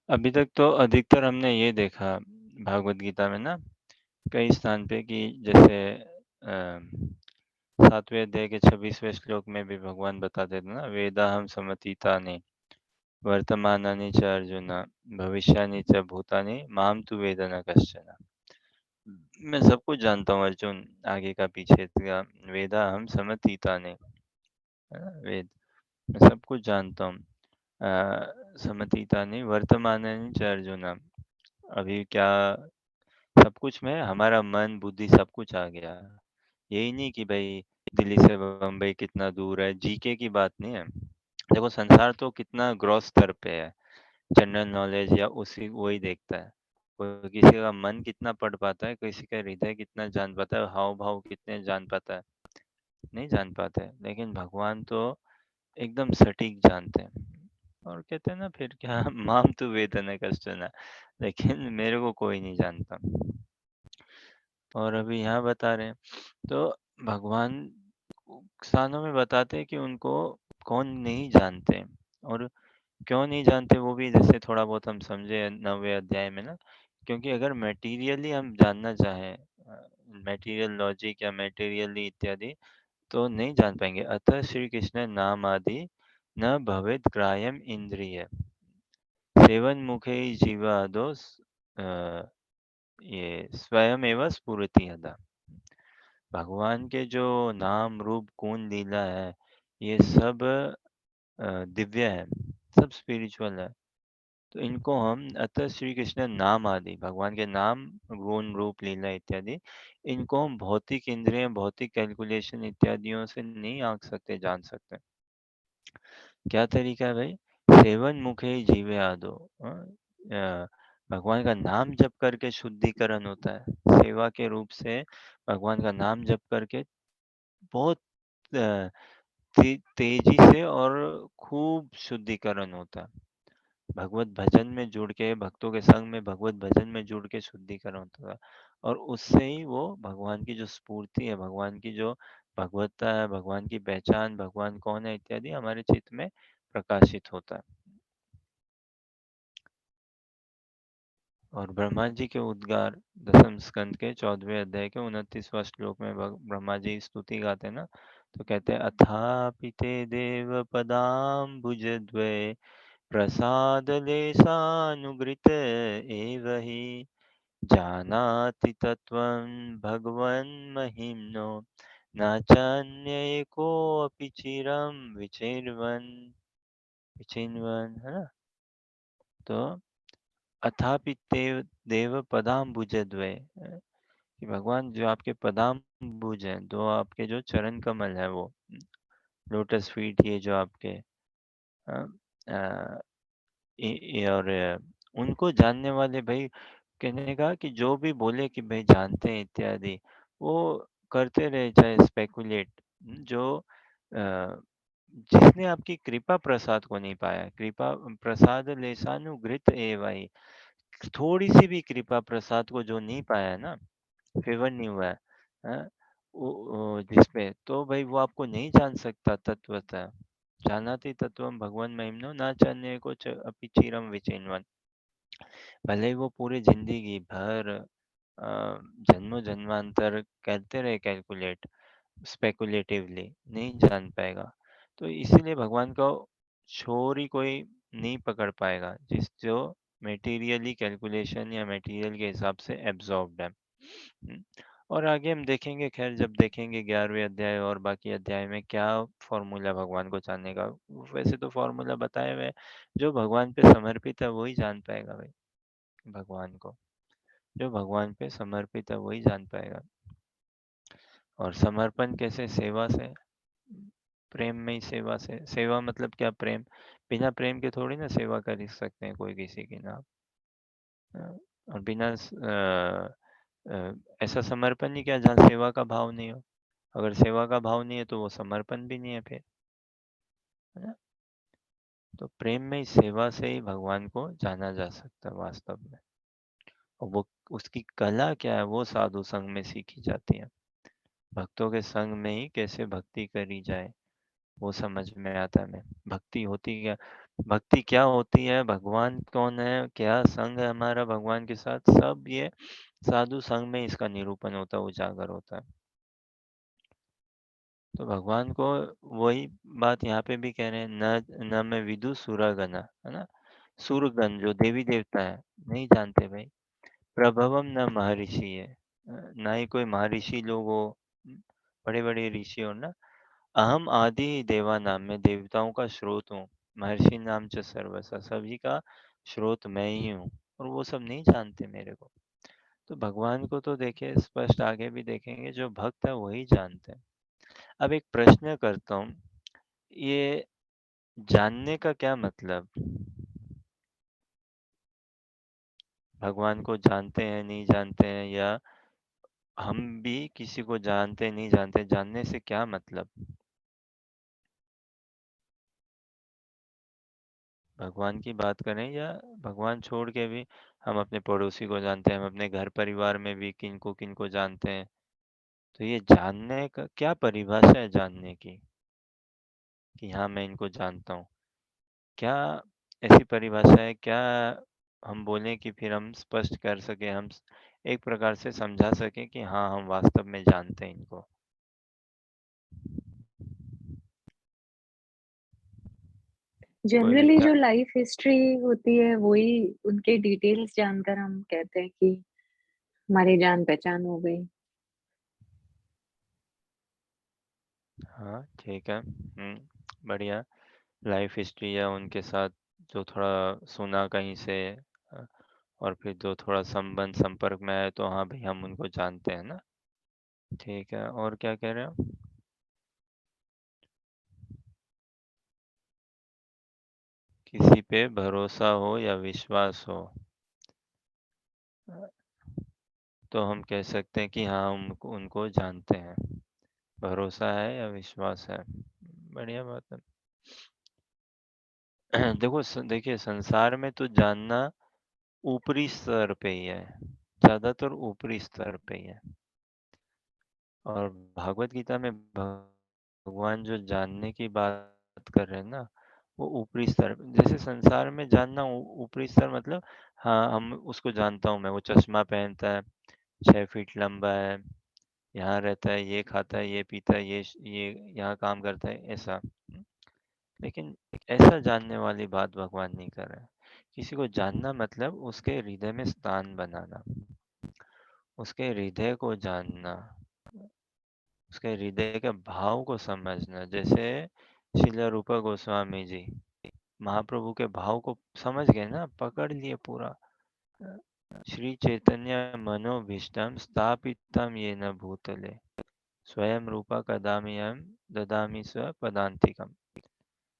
अभी तक तो अधिकतर हमने ये देखा भागवत गीता में ना, कई स्थान पे कि जैसे 7वें अध्याय के 26वें श्लोक में भी भगवान बताते थे ना, वेदाहं समतीतानि वर्तमानानि च अर्जुन भविष्यानि च भूतानि माम तु वेद न कश्चन। मैं सब कुछ जानता हूँ अर्जुन, आगे का पीछे का। वेदाहं समतीतानि, है ना, वेद मैं सब कुछ जानता हूँ। समतीतानि वर्तमानानि च अर्जुन, अभी क्या सब कुछ में हमारा मन बुद्धि सब कुछ आ गया। यही नहीं कि भाई दिल्ली से बम्बई कितना दूर है, जीके की बात नहीं है। देखो संसार तो कितना ग्रॉस स्तर पे है, जनरल नॉलेज या उसी वही देखता है। कोई किसी का मन कितना पढ़ पाता है, किसी का हृदय कितना जान पाता है, हाव भाव कितने जान पाता है, नहीं जान पाते। लेकिन भगवान तो एकदम सटीक जानते हैं। और कहते हैं ना फिर क्या माम तू वेदन कश्चन, लेकिन मेरे को कोई नहीं जानता। और अभी यहाँ बता रहे हैं तो भगवान स्थानों में बताते हैं कि उनको कौन नहीं जानते, और क्यों नहीं जानते वो भी जैसे थोड़ा बहुत हम समझे 9वें अध्याय में ना। क्योंकि अगर मटेरियली हम जानना चाहें, मटेरियल लॉजिक या मटेरियली इत्यादि, तो नहीं जान पाएंगे। अतः श्री कृष्ण नाम आदि न भवेद ग्राह्यम इंद्रिय सेवन मुखे जीवादो ये स्वयं एवं स्फुरति यदा। भगवान के जो नाम रूप गुण लीला है, ये सब दिव्य है, सब स्पिरिचुअल है। तो इनको हम अतः श्री कृष्ण नाम आदि, भगवान के नाम गुण रूप लीला इत्यादि, इनको हम भौतिक इंद्रिय भौतिक कैलकुलेशन इत्यादियों से नहीं आंक सकते, जान सकते। क्या तरीका है भाई? सेवन मुखे जीवे आदो, भगवान का नाम जप करके शुद्धिकरण होता है। सेवा के रूप से भगवान का नाम जप करके बहुत तेजी से और खूब शुद्धिकरण होता है। भगवत भजन में जुड़ के, भक्तों के संग में भगवत भजन में जुड़ के शुद्धिकरण होता है। और उससे ही वो भगवान की जो स्फूर्ति है, भगवान की जो भगवत्ता है, भगवान की पहचान, भगवान कौन है इत्यादि हमारे चित्त में प्रकाशित होता है। और ब्रह्मा जी के उद्गार 10वें स्कंद के 14वें अध्याय के 29वां श्लोक में ब्रह्मा जी स्तुति गाते हैं ना, तो कहते हैं अथापि ते देव पदाम्बुजद्वये प्रसादलेशानुगृत एव हि जानाति तत्त्वं भगवन् महिम्नो न चान्य कोऽपि चिरं विचिन्वन्, है ना। तो अथापि देव देव पदाम्बुजद्वये, कि भगवान जो आपके पदाम्बुज हैं, दो आपके जो चरण कमल है, वो लोटस फीट, ये जो आपके अ, अ, और उनको जानने वाले भाई, कहने का कि जो भी बोले कि भाई जानते हैं इत्यादि, वो करते रहे चाहे स्पेकुलेट। जो जिसने आपकी कृपा प्रसाद को नहीं पाया, कृपा प्रसाद लेसानुगृत एवाई, थोड़ी सी भी कृपा प्रसाद को जो नहीं पाया है ना, फेवर नहीं हुआ है, हाँ, जिसपे, तो भाई वो आपको नहीं जान सकता तत्वतः। जानाति तत्वम भगवान महिमनो ना चान्य को अपि चिरम विचिन्वन। भले ही वो पूरी जिंदगी भर जन्मों जन्मांतर करते रहे कैलकुलेट, स्पेकुलेटिवली, नहीं जान पाएगा। तो इसीलिए भगवान को छोर ही कोई नहीं पकड़ पाएगा, जिस जो मेटीरियली कैलकुलेशन या मटेरियल के हिसाब से एब्जॉर्ब्ड है। और आगे हम देखेंगे, खैर जब देखेंगे 11वें अध्याय और बाकी अध्याय में क्या फॉर्मूला भगवान को जानने का। वैसे तो फॉर्मूला बताए हुए हैं, जो भगवान पे समर्पित है वही जान पाएगा भाई भगवान को। जो भगवान पे समर्पित है वही जान पाएगा। और समर्पण कैसे? सेवा से, प्रेम में ही सेवा से। सेवा मतलब क्या? प्रेम। बिना प्रेम के थोड़ी ना सेवा कर सकते हैं कोई किसी की ना। और बिना ऐसा समर्पण ही क्या जहाँ सेवा का भाव नहीं हो। अगर सेवा का भाव नहीं है तो वो समर्पण भी नहीं है फिर, है ना। तो प्रेम में ही, सेवा से ही भगवान को जाना जा सकता है वास्तव में। और वो उसकी कला क्या है, वो साधु संग में सीखी जाती है। भक्तों के संग में ही कैसे भक्ति करी जाए, वो समझ में आता है हमें। भक्ति क्या होती है, भगवान कौन है, क्या संग है हमारा भगवान के साथ, सब ये साधु संग में इसका निरूपण होता है, उजागर होता है। तो भगवान को वही बात यहाँ पे भी कह रहे हैं, न मैं विदु सुरगना, है ना। सुरगण जो देवी देवता है नहीं जानते भाई। प्रभवम न महर्षि है, ना ही कोई महर्षि लोग हो, बड़े बड़े ऋषि हो ना। अहम आदि देवा नाम, में देवताओं का स्रोत हूँ। महर्षि नाम च सर्वसा, सभी का स्रोत मैं ही हूँ। और वो सब नहीं जानते मेरे को। तो भगवान को तो देखिए स्पष्ट आगे भी देखेंगे, जो भक्त है वही जानते हैं। अब एक प्रश्न करता हूँ, ये जानने का क्या मतलब? भगवान को जानते हैं नहीं जानते हैं, या हम भी किसी को जानते नहीं जानते, जानने से क्या मतलब? भगवान की बात करें या भगवान छोड़ के भी हम अपने पड़ोसी को जानते हैं, हम अपने घर परिवार में भी किनको किनको जानते हैं। तो ये जानने का क्या परिभाषा है जानने की, कि हाँ मैं इनको जानता हूँ? क्या ऐसी परिभाषा है क्या? हम बोलें कि फिर हम स्पष्ट कर सके, एक प्रकार से समझा सके कि हाँ हम वास्तव में जानते हैं इनको। कोई जनरली विचार? जो लाइफ हिस्ट्री होती है वही, उनके डिटेल्स जानकर हम कहते हैं कि हमारी जान पहचान हो गई। हाँ ठीक है, बढ़िया। लाइफ हिस्ट्री या उनके साथ जो थोड़ा सुना कहीं से, अ, और फिर जो थोड़ा संबंध संपर्क में आए, तो हाँ भाई हम उनको जानते हैं ना। ठीक है, और क्या कह रहे हो? किसी पे भरोसा हो या विश्वास हो, तो हम कह सकते हैं कि हाँ उनको उनको जानते हैं। भरोसा है या विश्वास है, बढ़िया बात है। देखिए संसार में तो जानना ऊपरी स्तर पे ही है, ज्यादातर ऊपरी स्तर पे ही है। और भागवत गीता में भगवान जो जानने की बात कर रहे हैं ना, वो ऊपरी स्तर। जैसे संसार में जानना ऊपरी स्तर मतलब, हाँ हम उसको जानता हूँ मैं, वो चश्मा पहनता है, 6 फीट लंबा है, यहाँ रहता है, ये खाता है, ये पीता है, ये यहाँ काम करता है, ऐसा। लेकिन ऐसा जानने वाली बात भगवान नहीं कर रहे हैं। किसी को जानना मतलब उसके हृदय में स्थान बनाना, उसके हृदय को जानना, उसके हृदय के भाव को समझना। जैसे श्रील रूपा गोस्वामी जी महाप्रभु के भाव को समझ गए ना, पकड़ लिए पूरा। श्री चैतन्य मनोभीष्टम स्थापितम येन भूतले स्वयं रूपा कदामियम ददामि स्व पदांतिकम।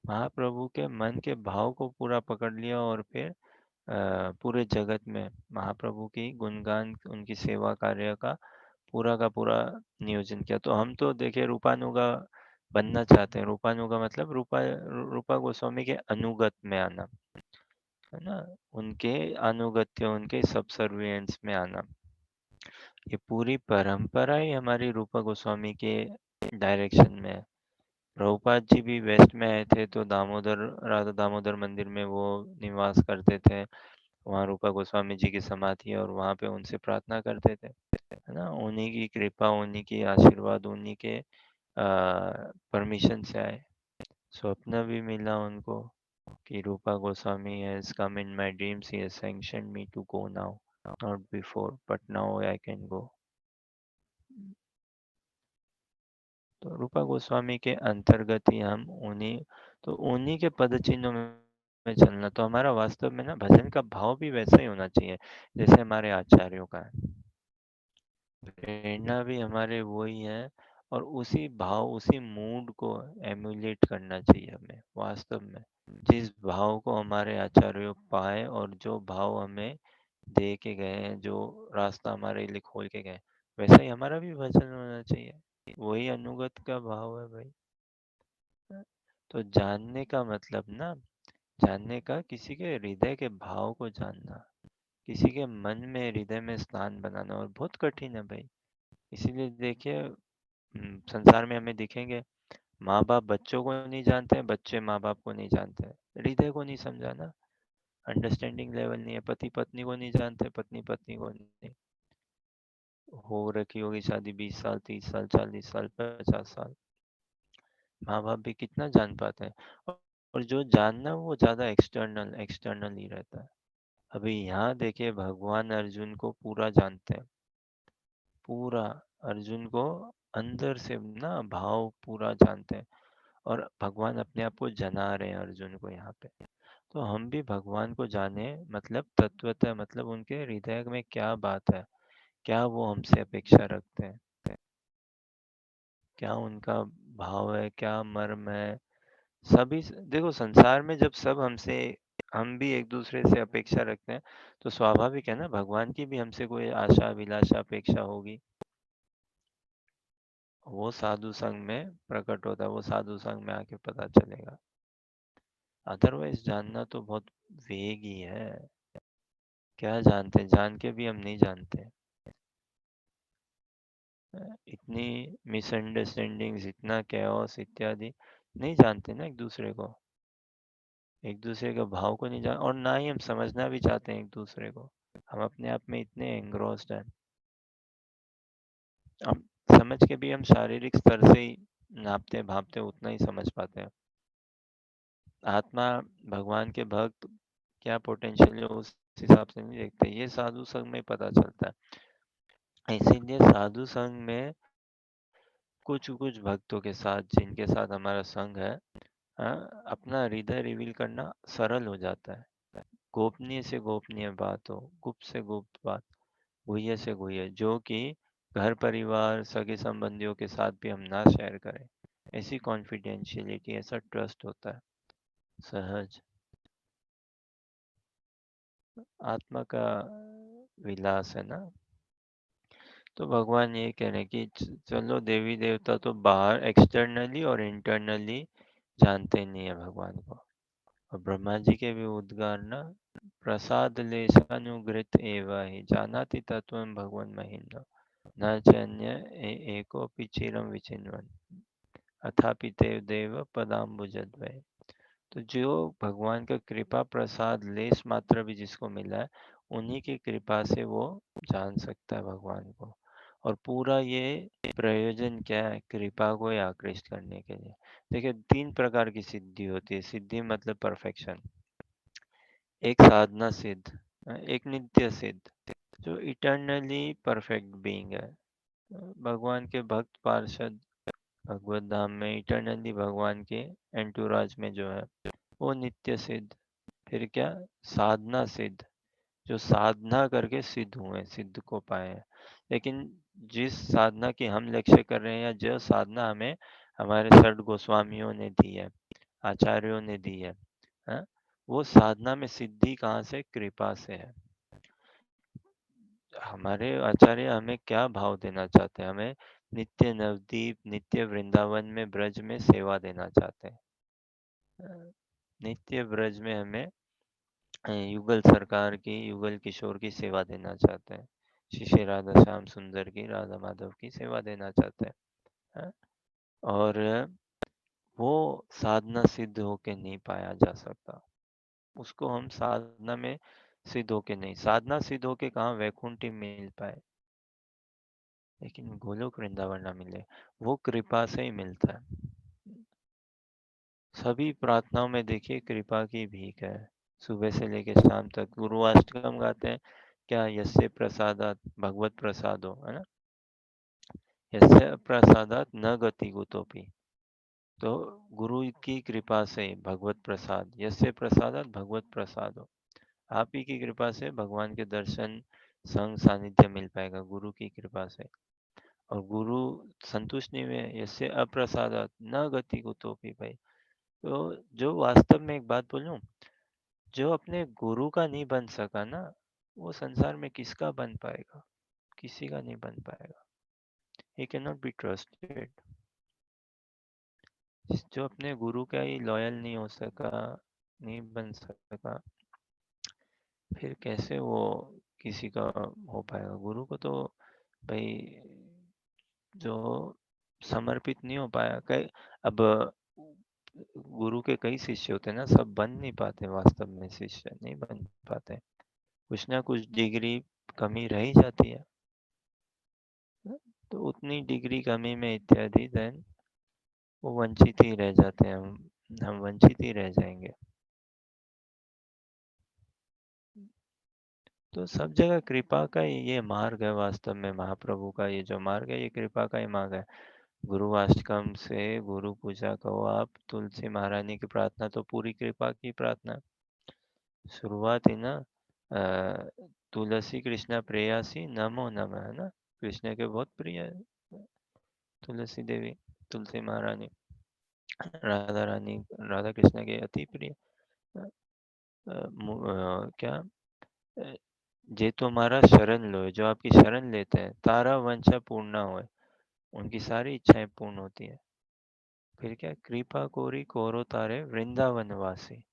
महाप्रभु के मन के भाव को पूरा पकड़ लिया, और फिर पूरे जगत में महाप्रभु की गुणगान, उनकी सेवा कार्य का पूरा नियोजन किया। तो हम तो देखिए रूपानुगा बनना चाहते हैं। रूपानुगा मतलब रूपा गोस्वामी के अनुगत में आना, है ना, उनके अनुगत्य, उनके सबसर्विएंट्स में आना। ये पूरी परंपरा ही हमारी रूपा गोस्वामी के डायरेक्शन में है। प्रभुपाद जी भी वेस्ट में आए थे, तो दामोदर, राधा दामोदर मंदिर में वो निवास करते थे। वहाँ रूपा गोस्वामी जी की समाधि है, और वहाँ पे उनसे प्रार्थना करते थे, है ना। उन्हीं की कृपा, उन्हीं की आशीर्वाद, उन्हीं के परमिशन से आए। स्वप्न भी मिला उनको कि रूपा Goswami has come in my dreams, he has sanctioned me to go now, not before, but now I can go। तो रूपा गोस्वामी के अंतर्गत ही हम उन्हीं के पद चिन्हों में चलना। तो हमारा वास्तव में ना भजन का भाव भी वैसा ही होना चाहिए जैसे हमारे आचार्यों का है। प्रेरणा भी हमारे वही है, और उसी भाव, उसी मूड को एमुलेट करना चाहिए हमें वास्तव में। जिस भाव को हमारे आचार्य पाए, और जो भाव हमें दे के गए हैं, जो रास्ता हमारे लिए खोल के गए, वैसा ही हमारा भी भजन होना चाहिए। वही अनुगत का भाव है भाई। तो जानने का मतलब ना, जानने का किसी के हृदय के भाव को जानना, किसी के मन में, हृदय में स्थान बनाना, और बहुत कठिन है भाई। इसीलिए देखिए, संसार में हमें दिखेंगे माँ बाप बच्चों को नहीं जानते हैं, बच्चे माँ बाप को नहीं जानते हैं, हृदय को नहीं समझा ना, अंडरस्टैंडिंग लेवल नहीं है। पति पत्नी को नहीं जानते, पत्नी पत्नी को नहीं। हो रखी होगी शादी 20 साल, 30 साल, 40 साल, 50 साल, माँ बाप भी कितना जान पाते हैं। और जो जानना वो ज्यादा एक्सटर्नल एक्सटर्नल ही रहता है। अभी यहाँ देखिए, भगवान अर्जुन को पूरा जानते हैं, पूरा अर्जुन को अंदर से ना भाव पूरा जानते हैं। और भगवान अपने आप को जना रहे हैं अर्जुन को यहाँ पे। तो हम भी भगवान को जाने, मतलब तत्वतः, मतलब उनके हृदय में क्या बात है, क्या वो हमसे अपेक्षा रखते हैं, क्या उनका भाव है, क्या मर्म है। सभी देखो, संसार में जब सब हमसे, हम भी एक दूसरे से अपेक्षा रखते हैं, तो स्वाभाविक है ना भगवान की भी हमसे कोई आशा अभिलाषा अपेक्षा होगी। वो साधु संग में प्रकट होता है, वो साधु संग में आके पता चलेगा। अदरवाइज जानना तो बहुत वेग ही है। क्या जानते, जान के भी हम नहीं जानते। इतनी मिसअंडरस्टैंडिंग्स, इतना कैओस इत्यादि, नहीं जानते ना एक दूसरे को, एक दूसरे के भाव को नहीं जान, और ना ही हम समझना भी चाहते हैं एक दूसरे को। हम अपने आप में इतने एंग्रोस्ड हैं, हम समझ के भी हम शारीरिक स्तर से ही नापते भापते उतना ही समझ पाते हैं। आत्मा, भगवान के भक्त क्या पोटेंशियल है उस हिसाब से नहीं देखते, ये साधु संग में पता चलता है। इसीलिए साधु संग में कुछ कुछ भक्तों के साथ, जिनके साथ हमारा संग है, अपना हृदय रिवील करना सरल हो जाता है। गोपनीय से गोपनीय बात हो, गुप्त से गुप्त बात, गुह्य से गुह्य, जो कि घर परिवार सगे संबंधियों के साथ भी हम ना शेयर करें। ऐसी कॉन्फिडेंशियलिटी, ऐसा ट्रस्ट होता है सहज। आत्मा का विलास है ना। तो भगवान ये कह रहे हैं कि चलो, देवी देवता तो बाहर एक्सटर्नली और इंटरनली जानते नहीं है भगवान को। और ब्रह्मा जी के भी उद्गार ना, प्रसाद लेशानुगृत एवा ही जानाति तत्वं भगवान महीन, न चन्य एकोपि चिरम विचिन्वन, अथापि ते देव पदाम्बुजद्वय। तो जो भगवान का कृपा प्रसाद लेश मात्र भी जिसको मिला है, उन्हीं की कृपा से वो जान सकता है भगवान को। और पूरा ये प्रयोजन क्या है, कृपा को ही आकृष्ट करने के लिए। देखिए, 3 प्रकार की सिद्धि होती है। सिद्धि मतलब परफेक्शन, एक साधना सिद्ध, एक नित्य सिद्ध, जो इटर्नली परफेक्ट बीइंग है। भगवान के भक्त पार्षद भगवत धाम में इटर्नली भगवान के एंटूराज में जो है, वो नित्य सिद्ध। फिर क्या, साधना सिद्ध, जो साधना करके सिद्ध हुए, सिद्ध को पाए हैं। लेकिन जिस साधना की हम लक्ष्य कर रहे हैं, या जो साधना हमें हमारे सठ गोस्वामियों ने दी है, आचार्यों ने दी है, हाँ? वो साधना में सिद्धि कहाँ से, कृपा से है। हमारे आचार्य हमें क्या भाव देना चाहते हैं, हमें नित्य नवदीप, नित्य वृंदावन में, ब्रज में सेवा देना चाहते हैं। नित्य ब्रज में हमें युगल सरकार की, युगल किशोर की सेवा देना चाहते हैं। श्री श्री राधा श्याम सुंदर की, राधा माधव की सेवा देना चाहते हैं, हाँ? और वो साधना सिद्ध होके नहीं पाया जा सकता। उसको हम साधना में सिद्ध होके नहीं, साधना सिद्ध होके कहाँ वैकुंठी मिल पाए, लेकिन गोलोक वृंदावन ना मिले, वो कृपा से ही मिलता है। सभी प्रार्थनाओं में देखिए कृपा की भीख है, सुबह से लेकर शाम तक। गुरु अष्टकम गाते हैं क्या, यस्य प्रसादात भगवत प्रसादो, है ना, यस्य प्रसादात न गति कुतोपि। तो गुरु की कृपा से भगवत प्रसाद, यस्य प्रसादात भगवत प्रसादो, आप ही की कृपा से भगवान के दर्शन, संग सानिध्य मिल पाएगा गुरु की कृपा से। और गुरु संतुष्ट नहीं हुए, यस्य अप्रसादात न गति कुतोपि भाई। तो जो वास्तव में, एक बात बोलूं, जो अपने गुरु का नहीं बन सका ना, वो संसार में किसका बन पाएगा, किसी का नहीं बन पाएगा। He can not be trusted. जो अपने गुरु का ही लॉयल नहीं हो सका, नहीं बन सका, फिर कैसे वो किसी का हो पाएगा। गुरु को तो भाई, जो समर्पित नहीं हो पाया। अब गुरु के कई शिष्य होते हैं ना, सब बन नहीं पाते, वास्तव में शिष्य नहीं बन पाते, कुछ ना कुछ डिग्री कमी रह ही जाती है। तो उतनी डिग्री कमी में इत्यादि देन वो वंचित ही रह जाते हैं, हम वंचित ही रह जाएंगे। तो सब जगह कृपा का ये मार्ग है, वास्तव में महाप्रभु का ये जो मार्ग है, ये कृपा का ही मार्ग है। गुरु अष्टकम से गुरु पूजा कहो आप, तुलसी महारानी की प्रार्थना तो पूरी कृपा की प्रार्थना है। शुरुआत ही ना तुलसी कृष्णा प्रेयसी नमो नमः, है ना, कृष्ण के बहुत प्रिय है तुलसी देवी, तुलसी महारानी, राधा रानी, राधा कृष्ण के अति प्रिय। क्या जे तुम्हारा शरण लो, जो आपकी शरण लेते हैं, तारा वंशा पूर्ण होए, उनकी सारी इच्छाएं पूर्ण होती है। फिर क्या, कृपा कोरी कोरो तारे वृंदावन वासी,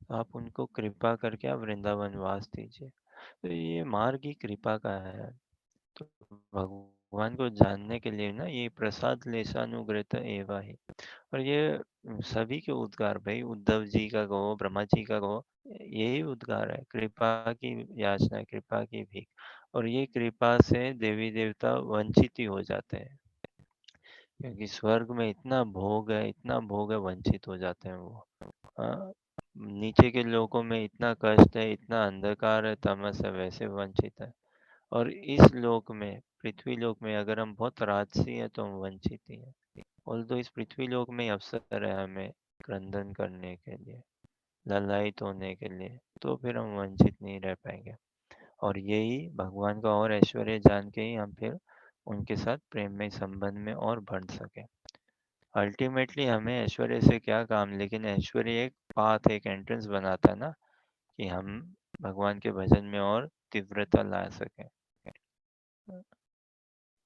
आप उनको कृपा करके आप वृंदावन वास दीजिए। तो ये मार्ग ही कृपा का है। तो भगवान को जानने के लिए ना, ये प्रसाद लेशानुग्रत एवा ही, और ये सभी के उद्गार, भाई उद्धव जी का कहो, ब्रह्मा जी का कहो, यही उद्गार है, कृपा की याचना, कृपा की भीख। और ये कृपा से देवी देवता वंचित ही हो जाते हैं, क्योंकि स्वर्ग में इतना भोग है, इतना भोग है, वंचित हो जाते हैं वो। हाँ, नीचे के लोगों में इतना कष्ट है, इतना अंधकार है, तमस है, वैसे वंचित है। और इस लोक में, पृथ्वी लोक में अगर हम बहुत राजसी हैं तो हम वंचित ही हैं। ऑल्दो इस पृथ्वी लोक में ही अवसर है हमें क्रंदन करने के लिए, ललायित होने के लिए, तो फिर हम वंचित नहीं रह पाएंगे। और यही भगवान का और ऐश्वर्य जान के ही हम फिर उनके साथ प्रेम में संबंध में और बढ़ सके। अल्टीमेटली हमें ऐश्वर्य से क्या काम, लेकिन ऐश्वर्य एक पाथ, एक एंट्रेंस बनाता है ना, कि हम भगवान के भजन में और तीव्रता ला सकें।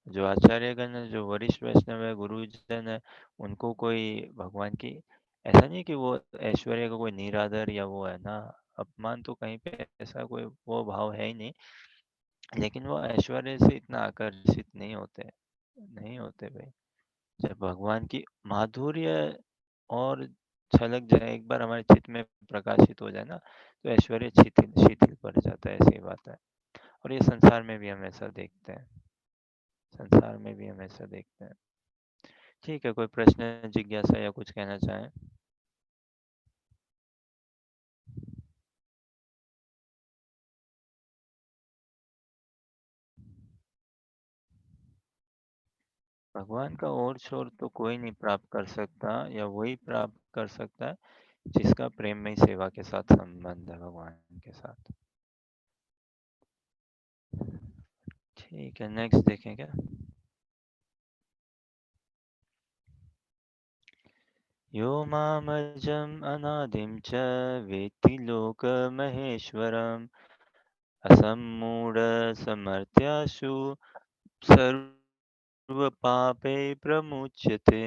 जो आचार्यगण है, जो वरिष्ठ वैष्णव है, गुरुजन है, उनको कोई भगवान की, ऐसा नहीं कि वो ऐश्वर्य का कोई निरादर या वो है ना, अपमान तो कहीं पे ऐसा कोई वो भाव है ही नहीं, लेकिन वो ऐश्वर्य से इतना आकर्षित नहीं होते, नहीं होते भाई। जब भगवान की माधुर्य और छलक जाए एक बार हमारे चित्त में, प्रकाशित हो जाए ना, तो ऐश्वर्य शिथिल शिथिल पड़ जाता है, ऐसी बात है। और ये संसार में भी हम ऐसा देखते हैं, संसार में भी हम ऐसा देखते हैं। ठीक है, कोई प्रश्न, जिज्ञासा या कुछ कहना चाहें? भगवान का और छोर तो कोई नहीं प्राप्त कर सकता, या वही प्राप्त कर सकता है जिसका प्रेम में सेवा के साथ संबंध है भगवान के साथ। ठीक है, नेक्स्ट देखें क्या। यो मामजम् अनादिं च वेत्ति लोकमहेश्वरम् असम्मूढसमर्थ्याशु सर्वपापै प्रमुच्यते।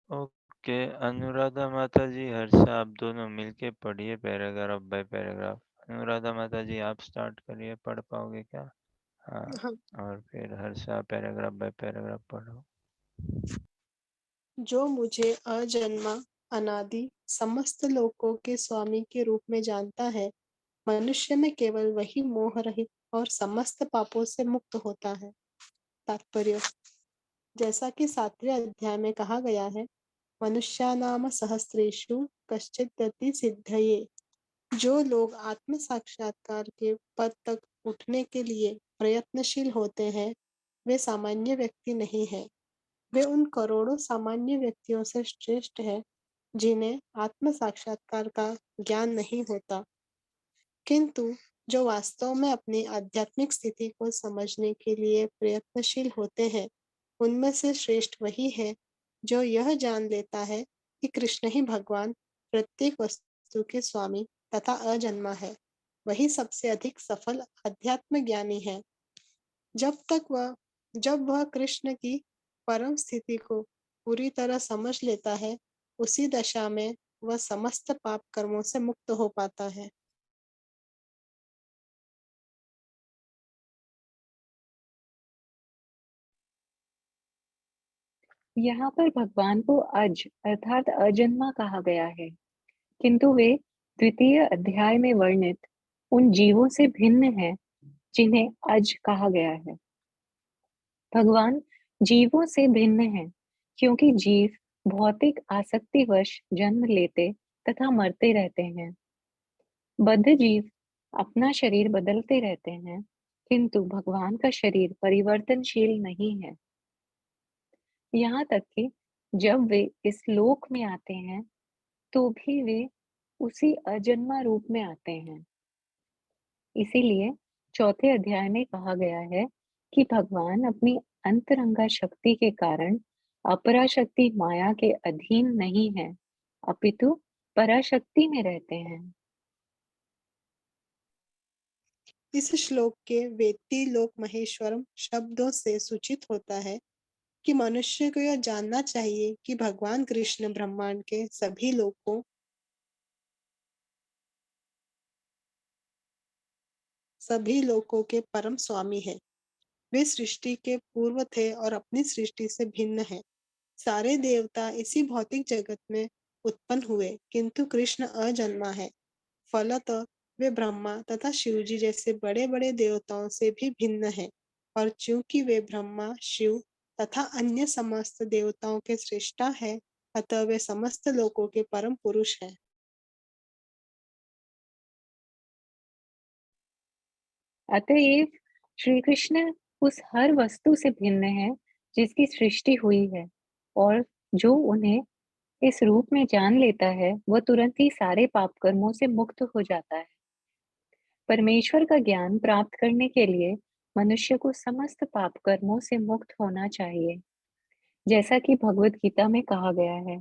ओके, अनुराधा माता जी, हर्षा, आप दोनों मिलके पढ़िए पैराग्राफ बाय पैराग्राफ। अनुराधा माता जी आप स्टार्ट करिए, पढ़ पाओगे क्या? हाँ, हाँ। और फिर हर्षा पैराग्राफ बाय पैराग्राफ पढ़ो। जो मुझे अजन्मा, अनादि, समस्त लोकों के स्वामी के रूप में जानता है, मनुष्य में केवल वही मोह रहित और समस्त पापों से मुक्त होता है। तात्पर्य, जैसा कि 7वें अध्याय में कहा गया है, मनुष्यानाम सहस्रेषु कश्चिद्यति सिद्धये। जो लोग आत्म साक्षात्कार के पद तक उठने के लिए प्रयत्नशील होते हैं, वे सामान्य व्यक्ति नहीं हैं। वे उन करोड़ों सामान्य व्यक्तियों से श्रेष्ठ है जिन्हें आत्म साक्षात्कार का ज्ञान नहीं होता, किंतु जो वास्तव में अपनी आध्यात्मिक स्थिति को समझने के लिए प्रयत्नशील होते हैं, उनमें से श्रेष्ठ वही है जो यह जान लेता है कि कृष्ण ही भगवान, प्रत्येक वस्तु के स्वामी तथा अजन्मा है। वही सबसे अधिक सफल अध्यात्म ज्ञानी है। जब तक वह जब वह कृष्ण की परम स्थिति को पूरी तरह समझ लेता है, उसी दशा में वह समस्त पाप कर्मों से मुक्त हो पाता है। यहाँ पर भगवान को अज अर्थात अजन्मा कहा गया है, किंतु वे द्वितीय अध्याय में वर्णित उन जीवों से भिन्न हैं जिन्हें अज कहा गया है। भगवान जीवों से भिन्न हैं, क्योंकि जीव भौतिक आसक्तिवश जन्म लेते तथा मरते रहते हैं। बद्ध जीव अपना शरीर बदलते रहते हैं, किंतु भगवान का शरीर परिवर्तनशील नहीं है। यहाँ तक कि जब वे इस लोक में आते हैं, तो भी वे उसी अजन्मा रूप में आते हैं। इसीलिए चौथे अध्याय में कहा गया है कि भगवान अपनी अंतरंगा शक्ति के कारण अपराशक्ति माया के अधीन नहीं है, अपितु पराशक्ति में रहते हैं। इस श्लोक के वेत्ति लोक महेश्वरम शब्दों से सूचित होता है कि मनुष्य को यह जानना चाहिए कि भगवान कृष्ण ब्रह्मांड के सभी लोकों के परम स्वामी है। वे सृष्टि के पूर्व थे और अपनी सृष्टि से भिन्न है। सारे देवता इसी भौतिक जगत में उत्पन्न हुए, किंतु कृष्ण अजन्मा है। फलतः वे ब्रह्मा तथा शिव जी जैसे बड़े बड़े देवताओं से भी भिन्न हैं, और चूंकि वे ब्रह्मा, शिव तथा अन्य समस्त देवताओं के श्रेष्ठा है, अतः वे समस्त लोकों के परम पुरुष हैं। अतएव श्री कृष्ण उस हर वस्तु से भिन्न है जिसकी सृष्टि हुई है, और जो उन्हें इस रूप में जान लेता है, वह तुरंत ही सारे पाप कर्मों से मुक्त हो जाता है। परमेश्वर का ज्ञान प्राप्त करने के लिए मनुष्य को समस्त पाप कर्मों से मुक्त होना चाहिए, जैसा कि भगवत गीता में कहा गया है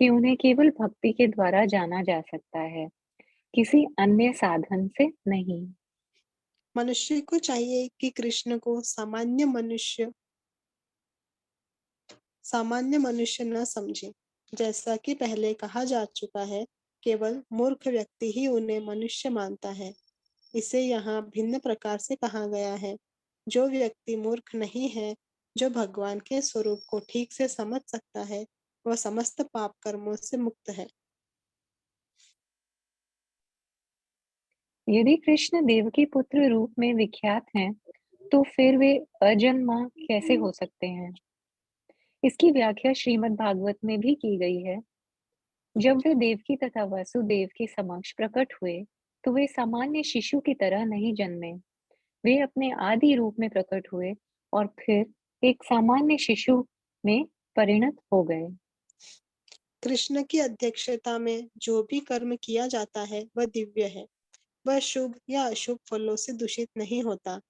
कि उन्हें केवल भक्ति के द्वारा जाना जा सकता है, किसी अन्य साधन से नहीं। मनुष्य को चाहिए कि कृष्ण को सामान्य मनुष्य न समझे। जैसा कि पहले कहा जा चुका है, केवल मूर्ख व्यक्ति ही उन्हें मनुष्य मानता है। इसे यहाँ भिन्न प्रकार से कहा गया है। जो व्यक्ति मूर्ख नहीं है, जो भगवान के स्वरूप को ठीक से समझ सकता है, वह समस्त पाप कर्मों से मुक्त है। यदि कृष्ण देव के पुत्र रूप में विख्यात हैं, तो फिर वे अजन्मा कैसे हो सकते हैं? इसकी व्याख्या श्रीमद् भागवत में भी की गई है। जब वे देवकी तथा वसुदेव के समक्ष प्रकट हुए, तो वे सामान्य शिशु की तरह नहीं जन्मे। वे अपने आदि रूप में प्रकट हुए और फिर एक सामान्य शिशु में परिणत हो गए। कृष्ण की अध्यक्षता में जो भी कर्म किया जाता है, वह दिव्य है। वह शुभ या अशुभ फलों से दूषित नहीं होता।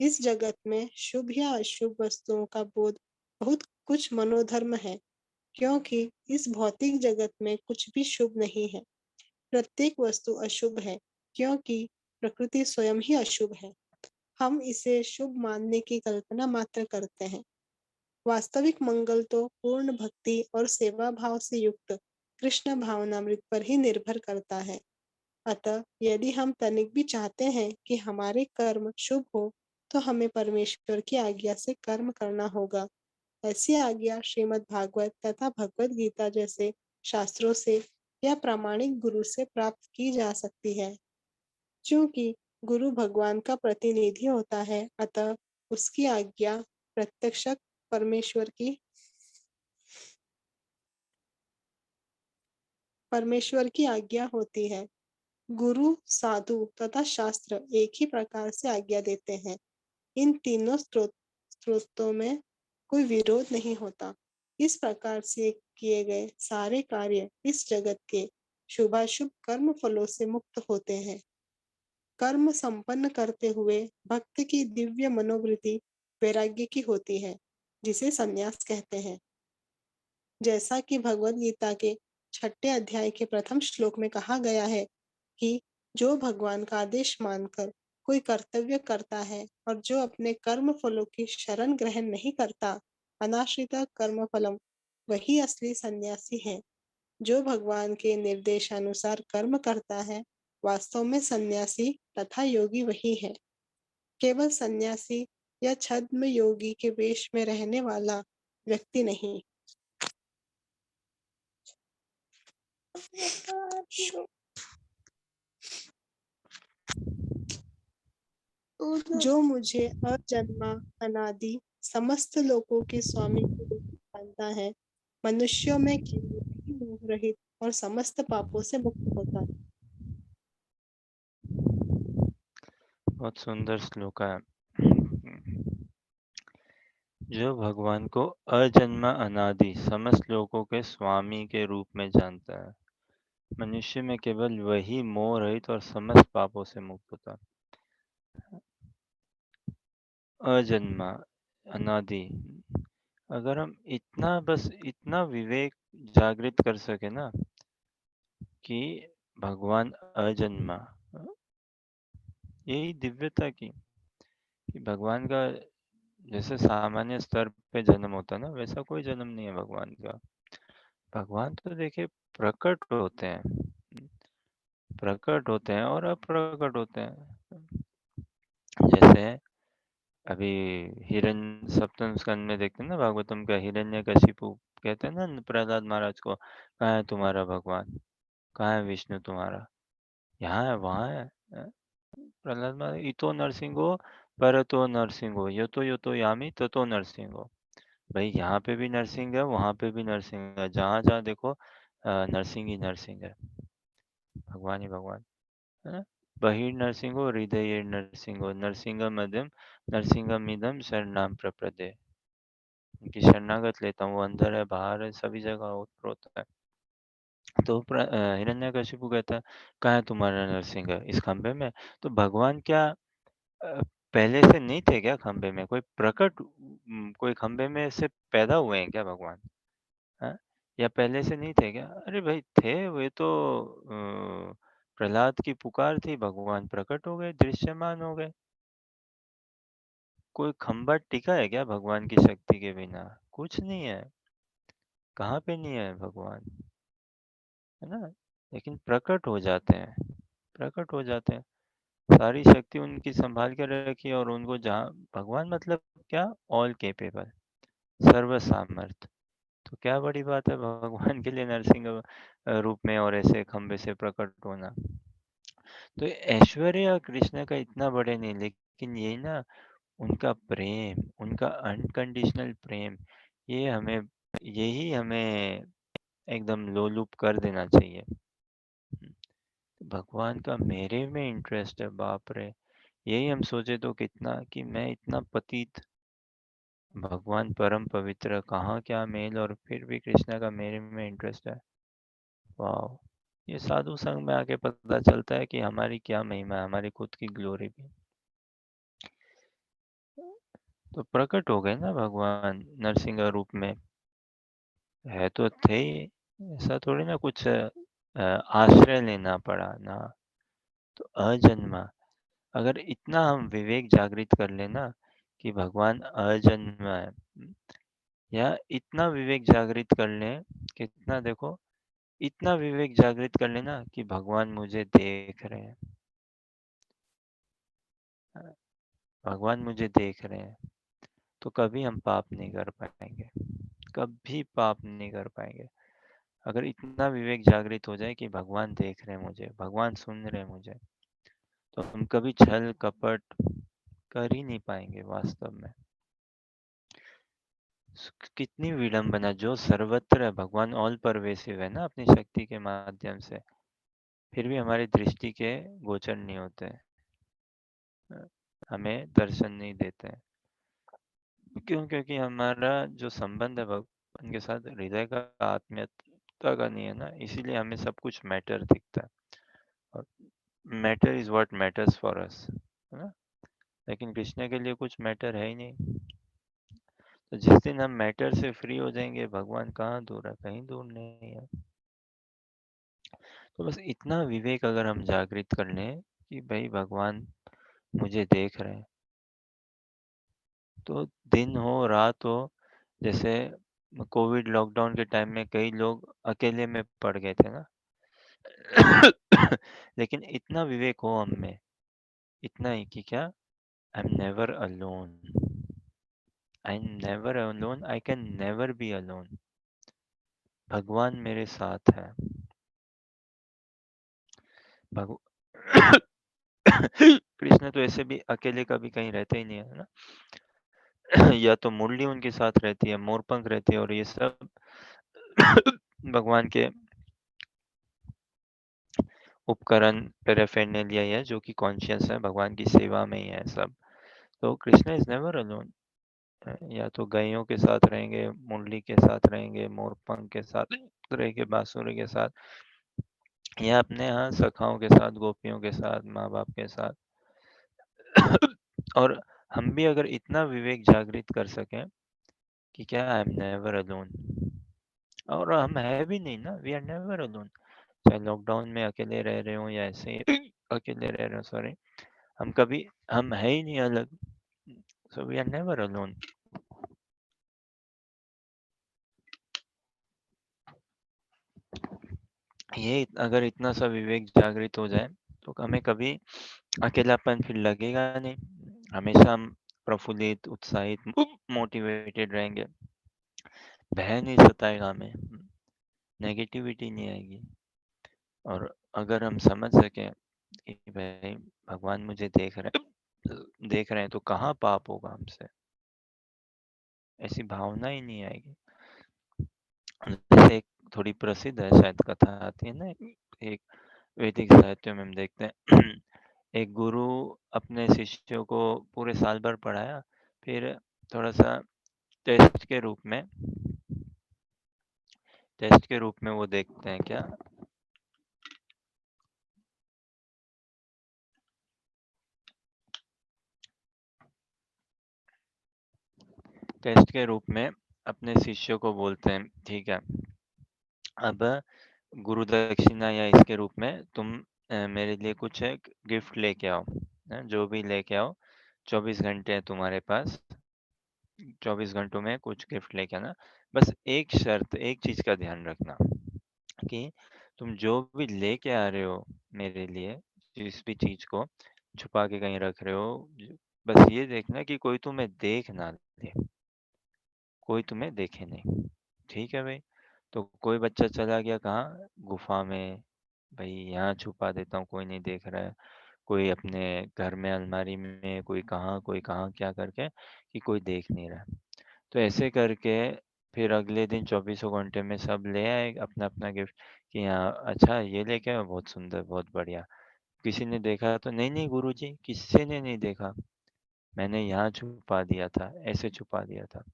इस जगत में शुभ या अशुभ वस्तुओं का बोध बहुत कुछ मनोधर्म है, क्योंकि इस भौतिक जगत में कुछ भी शुभ नहीं है। प्रत्येक वस्तु अशुभ है, क्योंकि प्रकृति स्वयं ही अशुभ है। हम इसे शुभ मानने की कल्पना मात्र करते हैं। वास्तविक मंगल तो पूर्ण भक्ति और सेवा भाव से युक्त कृष्ण भावनामृत पर ही निर्भर करता है। अतः यदि हम तनिक भी चाहते हैं कि हमारे कर्म शुभ हो, तो हमें परमेश्वर की आज्ञा से कर्म करना होगा। ऐसी आज्ञा श्रीमद् भागवत तथा भगवत गीता जैसे शास्त्रों से या प्रामाणिक गुरु से प्राप्त की जा सकती है। चूंकि गुरु भगवान का प्रतिनिधि होता है, अतः उसकी आज्ञा प्रत्यक्ष परमेश्वर की आज्ञा होती है। गुरु, साधु तथा शास्त्र एक ही प्रकार से आज्ञा देते हैं। इन तीनों स्रोतों में कोई विरोध नहीं होता। इस प्रकार से किए गए सारे कार्य इस जगत के शुभाशुभ कर्म फलों से मुक्त होते हैं। कर्म संपन्न करते हुए भक्त की दिव्य मनोवृत्ति वैराग्य की होती है, जिसे संन्यास कहते हैं। जैसा कि भगवत गीता के 6 अध्याय के प्रथम श्लोक में कहा गया है कि जो भगवान का आदेश मानकर कोई कर्तव्य करता है और जो अपने कर्म फलों की शरण ग्रहण नहीं करता, अनाश्रित कर्म फलम, वही असली सन्यासी है। जो भगवान के निर्देशानुसार कर्म करता है, वास्तव में सन्यासी तथा योगी वही है। केवल सन्यासी या छद्म योगी के वेश में रहने वाला व्यक्ति नहीं। जो मुझे अजन्मा अनादि समस्त लोकों के स्वामी के रूप में जानता है, मनुष्यों में केवल वही मोह रहित और समस्त पापों से मुक्त होता है। बहुत सुंदर श्लोक है। जो भगवान को अजन्मा अनादि समस्त लोकों के स्वामी के रूप में जानता है, मनुष्य में केवल वही मोह रहित और समस्त पापों से मुक्त होता है। अजन्मा अनादि, अगर हम इतना विवेक जागृत कर सके ना कि भगवान अजन्मा, यही दिव्यता की कि भगवान का जैसे सामान्य स्तर पे जन्म होता है ना, वैसा कोई जन्म नहीं है भगवान का। भगवान तो देखिए प्रकट होते हैं और अप्रकट होते हैं। जैसे अभी हिरण्य सप्तम स्कंद में देखते हैं ना भागवतम का, हिरण्यकशिपु कहते हैं ना प्रहलाद महाराज को, कहाँ है तुम्हारा भगवान, कहाँ है विष्णु तुम्हारा, यहाँ है वहाँ है। प्रहलाद महाराज, इतो नरसिंहो परतो नरसिंहो यो तो यामी ततो नरसिंहो। भाई यहाँ पे भी नरसिंह है, वहाँ पे भी नरसिंह है, जहाँ जहाँ देखो नरसिंह ही नरसिंह है, भगवान ही भगवान है ना। बहिर्नरसिंहो हृदयेर्नरसिंहो नरसिंहमद्यं नरसिंहमिदं शरणं प्रपद्ये। उनकी शरणागत लेता हूँ, वो अंदर है बाहर है सभी जगह होता है। तो हिरण्यकशिपु कहता है, कहाँ है तुम्हारा नरसिंह इस खंबे में। तो भगवान क्या अ, पहले से नहीं थे क्या खंबे में, कोई खंबे में से पैदा हुए हैं क्या भगवान, हाँ? या पहले से नहीं थे क्या? अरे भाई थे, वे तो प्रहलाद की पुकार थी, भगवान प्रकट हो गए, दृश्यमान हो गए। कोई खंबा टिका है क्या भगवान की शक्ति के बिना? कुछ नहीं है। कहाँ पे नहीं है भगवान, है ना। लेकिन प्रकट हो जाते हैं। सारी शक्ति उनकी संभाल के रखी है, और उनको जहाँ भगवान मतलब क्या, ऑल केपेबल, सर्व सामर्थ। तो क्या बड़ी बात है भगवान के लिए नरसिंह रूप में और ऐसे खंबे से प्रकट होना। तो ऐश्वर्य कृष्ण का इतना बड़े नहीं, लेकिन यही ना उनका प्रेम, उनका अनकंडीशनल प्रेम, यही हमें एकदम लोलुप कर देना चाहिए। भगवान का मेरे में इंटरेस्ट है, बाप रे। यही हम सोचे तो कितना कि मैं इतना पतित, भगवान परम पवित्र, कहाँ क्या मेल, और फिर भी कृष्णा का मेरे में इंटरेस्ट है। वाह, ये साधु संग में आके पता चलता है कि हमारी क्या महिमा है, हमारी खुद की ग्लोरी भी। तो प्रकट हो गए ना भगवान नरसिंह रूप में, है तो थे ही। ऐसा थोड़ी ना कुछ आश्रय लेना पड़ा ना। तो अजन्मा, अगर इतना हम विवेक जागृत कर लेना कि भगवान अजन्मा है, या इतना विवेक जागृत कर लें, कितना देखो, इतना विवेक जागृत कर लेना कि भगवान मुझे देख रहे हैं, भगवान मुझे देख रहे हैं, तो कभी हम पाप नहीं कर पाएंगे, कभी पाप नहीं कर पाएंगे। अगर इतना विवेक जागृत हो जाए कि भगवान देख रहे हैं मुझे, भगवान सुन रहे हैं मुझे, तो हम कभी छल कपट कर ही नहीं पाएंगे वास्तव में। कितनी विडंबना, जो सर्वत्र है भगवान, ऑल परवेसिव है ना अपनी शक्ति के माध्यम से, फिर भी हमारी दृष्टि के गोचर नहीं होते हैं, हमें दर्शन नहीं देते हैं। क्यों? क्योंकि हमारा जो संबंध है भगवान के साथ हृदय का, आत्मीयता का नहीं है ना, इसीलिए हमें सब कुछ मैटर दिखता है, और matter is what matters for us, है ना। लेकिन कृष्ण के लिए कुछ मैटर है ही नहीं। तो जिस दिन हम मैटर से फ्री हो जाएंगे, भगवान कहाँ दूर है, कहीं दूर नहीं है। तो बस इतना विवेक अगर हम जागृत कर लें कि भाई भगवान मुझे देख रहे हैं, तो दिन हो रात हो, जैसे कोविड लॉकडाउन के टाइम में कई लोग अकेले में पड़ गए थे ना। लेकिन इतना विवेक हो हम में, इतना ही कि क्या, I am never alone, I am never alone, I can never be alone. भगवान मेरे साथ है। भगव कृष्ण तो ऐसे भी अकेले कभी कहीं रहते ही नहीं है ना। या तो मुरली उनके साथ रहती है, मोरपंख रहती है, और ये सब भगवान के उपकरण पैराफेरनेलिया है जो कि कॉन्शियस है, भगवान की सेवा में ही है सब। तो कृष्ण इज नेवर अलोन। या तो गायों के साथ रहेंगे, मुरली के साथ रहेंगे, मोरपंख के साथ रहेंगे, बांसुरी के साथ, या अपने यहाँ सखाओं के साथ, गोपियों के साथ, माँ बाप के साथ। और हम भी अगर इतना विवेक जागृत कर सकें कि क्या आई एम नेवर अलोन, और हम है भी नहीं ना, वी आर नेवर अलोन। चाहे लॉकडाउन में अकेले रह रहे हो या ऐसे ही अकेले रह रहे हो, सॉरी, हम है ही नहीं अलग। So we are never alone. ये अगर इतना सा विवेक जागृत हो जाए तो हमें कभी अकेलापन फिर लगेगा नहीं। हमेशा हम प्रफुल्लित, उत्साहित, मोटिवेटेड रहेंगे। भय नहीं सताएगा हमें, नेगेटिविटी नहीं आएगी। और अगर हम समझ सकें कि भाई भगवान मुझे देख रहे हैं तो कहाँ पाप होगा हमसे, ऐसी भावना ही नहीं आएगी। जैसे एक थोड़ी प्रसिद्ध है शायद कथा आती है ना, एक वैदिक साहित्य में हम देखते हैं। एक गुरु अपने शिष्यों को पूरे साल भर पढ़ाया, फिर थोड़ा सा टेस्ट के रूप में वो देखते हैं क्या, टेस्ट के रूप में अपने शिष्यों को बोलते हैं, ठीक है, अब गुरु दक्षिणा या इसके रूप में तुम मेरे लिए कुछ एक गिफ्ट लेके आओ। जो भी लेके आओ, 24 घंटे हैं तुम्हारे पास, 24 घंटों में कुछ गिफ्ट लेके आना। बस एक शर्त, एक चीज का ध्यान रखना कि तुम जो भी लेके आ रहे हो मेरे लिए, जिस भी चीज को छुपा के कहीं रख रहे हो, बस ये देखना कि कोई तुम्हें देख ना ले, कोई तुम्हें देखे नहीं। ठीक है भाई। तो कोई बच्चा चला गया कहाँ, गुफा में, भाई यहाँ छुपा देता हूँ कोई नहीं देख रहा है, कोई अपने घर में अलमारी में, कोई कहाँ क्या करके कि कोई देख नहीं रहा। तो ऐसे करके फिर अगले दिन 24 घंटे में सब ले आए अपना अपना गिफ्ट, कि हाँ अच्छा ये लेके आए, बहुत सुंदर, बहुत बढ़िया। किसी ने देखा तो नहीं, नहीं गुरुजी किसी ने नहीं देखा, मैंने यहाँ छुपा दिया था, ऐसे छुपा दिया था,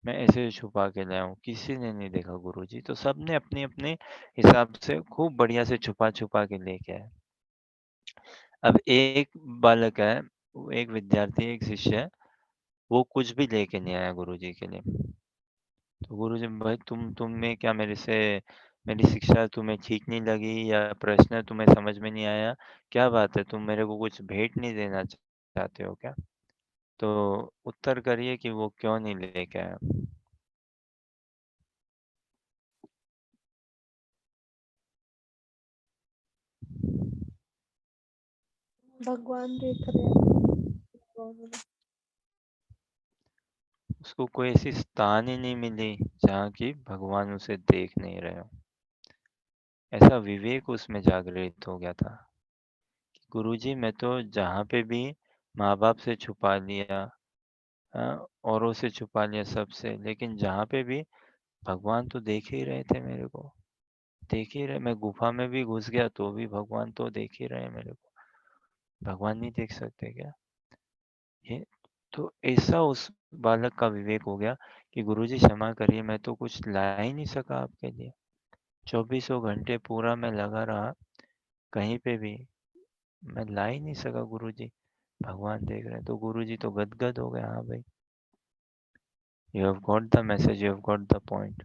मैं ऐसे छुपा के लाया हूँ, किसी ने नहीं देखा गुरुजी। तो सबने अपने अपने हिसाब से खूब बढ़िया से छुपा छुपा के लेके आए। अब एक बालक है, वो एक विद्यार्थी, एक शिष्य है, वो कुछ भी लेके नहीं आया गुरुजी के लिए। तो गुरुजी, भाई तुम्हें क्या मेरी शिक्षा तुम्हें ठीक नहीं लगी, या प्रश्न तुम्हें समझ में नहीं आया, क्या बात है, तुम मेरे को कुछ भेंट नहीं देना चाहते हो क्या? तो उत्तर करिए कि वो क्यों नहीं लेके आया। भगवान देख रहे हैं। उसको कोई ऐसी स्थान ही नहीं मिली जहाँ की भगवान उसे देख नहीं रहे हो। ऐसा विवेक उसमें जागृत हो गया था कि गुरुजी मैं तो जहाँ पे भी माँ बाप से छुपा लिया, औरों से छुपा लिया, सबसे, लेकिन जहाँ पे भी भगवान तो देख ही रहे थे मेरे को, देख ही रहे। मैं गुफा में भी घुस गया तो भी भगवान तो देख ही रहे मेरे को, भगवान नहीं देख सकते क्या? ये तो ऐसा उस बालक का विवेक हो गया कि गुरुजी क्षमा करिए, मैं तो कुछ ला ही नहीं सका आपके लिए, 24 घंटे पूरा मैं लगा रहा, कहीं पे भी मैं ला ही नहीं सका गुरुजी, भगवान देख रहे हैं। तो गुरुजी तो गदगद हो गए, हाँ भाई, you have got the message, you have got the point.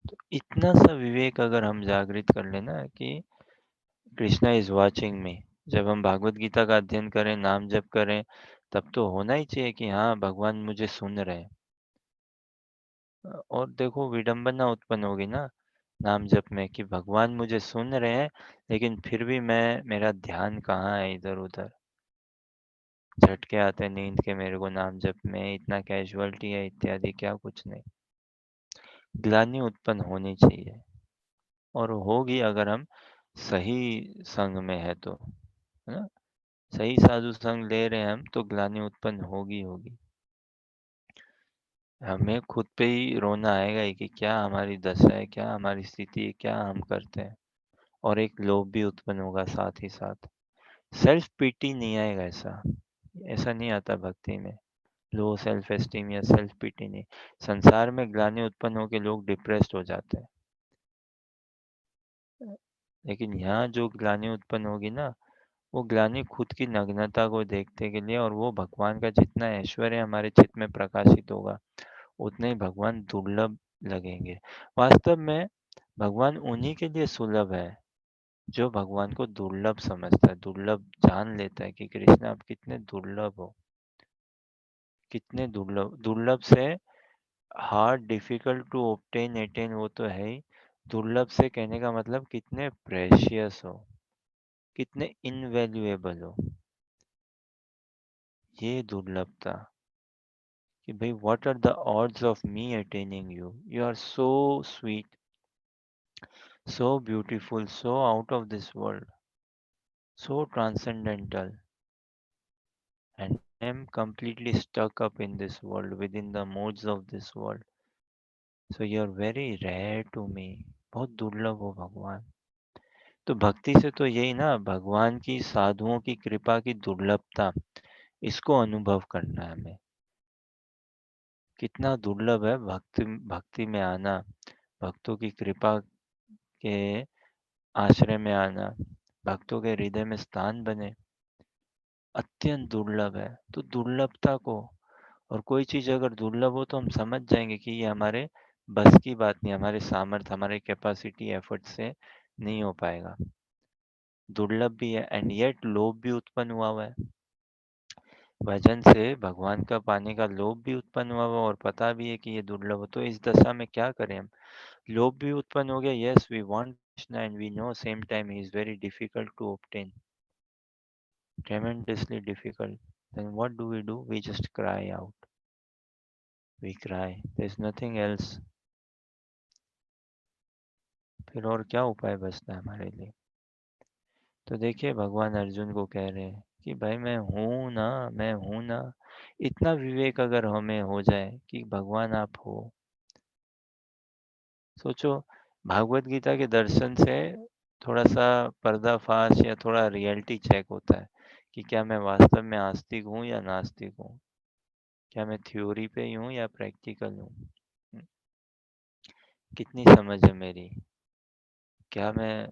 तो इतना सा विवेक अगर हम जागृत कर लेना कि कृष्णा इज वाचिंग मी, जब हम भागवत गीता का अध्ययन करें, नाम जप करें, तब तो होना ही चाहिए कि हाँ भगवान मुझे सुन रहे हैं। और देखो विडंबना उत्पन्न होगी ना नाम जप में, कि भगवान मुझे सुन रहे हैं लेकिन फिर भी मेरा ध्यान कहाँ है, इधर उधर। झटके आते हैं नींद के मेरे को नाम जप में, इतना कैजुअलिटी है इत्यादि, क्या कुछ नहीं। ग्लानि उत्पन्न होनी चाहिए और होगी अगर हम सही संग में है तो, है ना? सही साधु संग ले रहे हैं हम तो ग्लानि उत्पन्न होगी होगी। हमें खुद पे ही रोना आएगा ही कि क्या हमारी दशा है, क्या हमारी स्थिति है, क्या हम करते हैं। और एक लोभ भी उत्पन्न होगा साथ ही साथ। सेल्फ पिटी नहीं आएगा, ऐसा ऐसा नहीं आता भक्ति में। लो सेल्फ एस्टीम या सेल्फ पिटी नहीं। संसार में ग्लानि उत्पन्न होकर लोग डिप्रेस्ड हो जाते हैं, लेकिन यहाँ जो ग्लानि उत्पन्न होगी ना, वो ग्लानि खुद की नग्नता को देखने के लिए, और वो भगवान का जितना ऐश्वर्य हमारे चित्त में प्रकाशित होगा उतने ही भगवान दुर्लभ लगेंगे। वास्तव में भगवान उन्हीं के लिए सुलभ है जो भगवान को दुर्लभ समझता है, दुर्लभ जान लेता है कि कृष्ण आप कितने दुर्लभ हो, कितने दुर्लभ। दुर्लभ से hard, difficult to obtain, attain, वो तो है ही। दुर्लभ से कहने का मतलब कितने प्रेशियस हो, कितने इनवैल्यूएबल हो, ये दुर्लभता। कि भाई what are the odds of me attaining you, you are so sweet, so beautiful, so out of this world, so transcendental, and I am completely stuck up in this world, within the modes of this world. So you are very rare to me. बहुत दुर्लभ हो भगवान। तो भक्ति से तो यही ना, भगवान की, साधुओं की कृपा की दुर्लभता, इसको अनुभव करना है हमें। कितना दुर्लभ है भक्ति, भक्ति में आना, भक्तों की कृपा के आश्रय में आना, भक्तों के हृदय में स्थान बने, अत्यंत दुर्लभ है। तो दुर्लभता को, और कोई चीज़ अगर दुर्लभ हो तो हम समझ जाएंगे कि ये हमारे बस की बात नहीं, हमारे सामर्थ्य, हमारे कैपेसिटी, एफर्ट से नहीं हो पाएगा। दुर्लभ भी है, एंड येट लोभ भी उत्पन्न हुआ है। भजन से भगवान का पाने का लोभ भी उत्पन्न हुआ और पता भी है कि ये दुर्लभ हो, तो इस दशा में क्या करें हम? लोभ भी उत्पन्न हो गया, yes we want Krishna and we know same time he is very difficult to obtain, tremendously difficult. Then what do? We just cry out. We cry. There's nothing else. फिर और क्या उपाय बचता है हमारे लिए? तो देखिए भगवान अर्जुन को कह रहे हैं कि भाई मैं हूं ना, मैं हूं ना। इतना विवेक अगर हमें हो जाए कि भगवान आप हो। सोचो, भागवत गीता के दर्शन से थोड़ा सा पर्दाफाश या थोड़ा रियलिटी चेक होता है कि क्या मैं वास्तव में आस्तिक हूँ या नास्तिक हूँ, क्या मैं थ्योरी पे ही हूँ या प्रैक्टिकल हूँ। कितनी समझ है मेरी, क्या मैं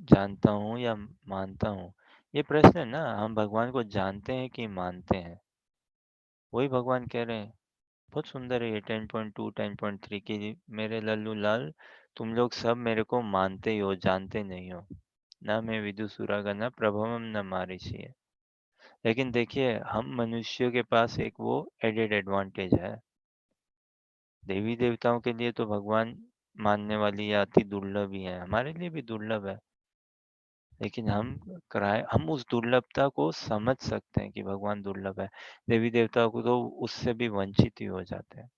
जानता हूँ या मानता हूँ? ये प्रश्न है ना, हम भगवान को जानते हैं कि मानते हैं? वही भगवान कह रहे हैं, बहुत सुंदर है ये 10.2 10.3 की, मेरे लल्लू लाल, तुम लोग सब मेरे को मानते ही हो, जानते नहीं हो। ना मैं विदुषुरा का न प्रभवम न मारिषि है। लेकिन देखिए हम मनुष्यों के पास एक वो एडेड एडवांटेज है। देवी देवताओं के लिए तो भगवान मानने वाली या अति दुर्लभ ही है, हमारे लिए भी दुर्लभ है। लेकिन हम उस दुर्लभता को समझ सकते हैं कि भगवान दुर्लभ है। देवी देवताओं को तो उससे भी वंचित ही हो जाते हैं।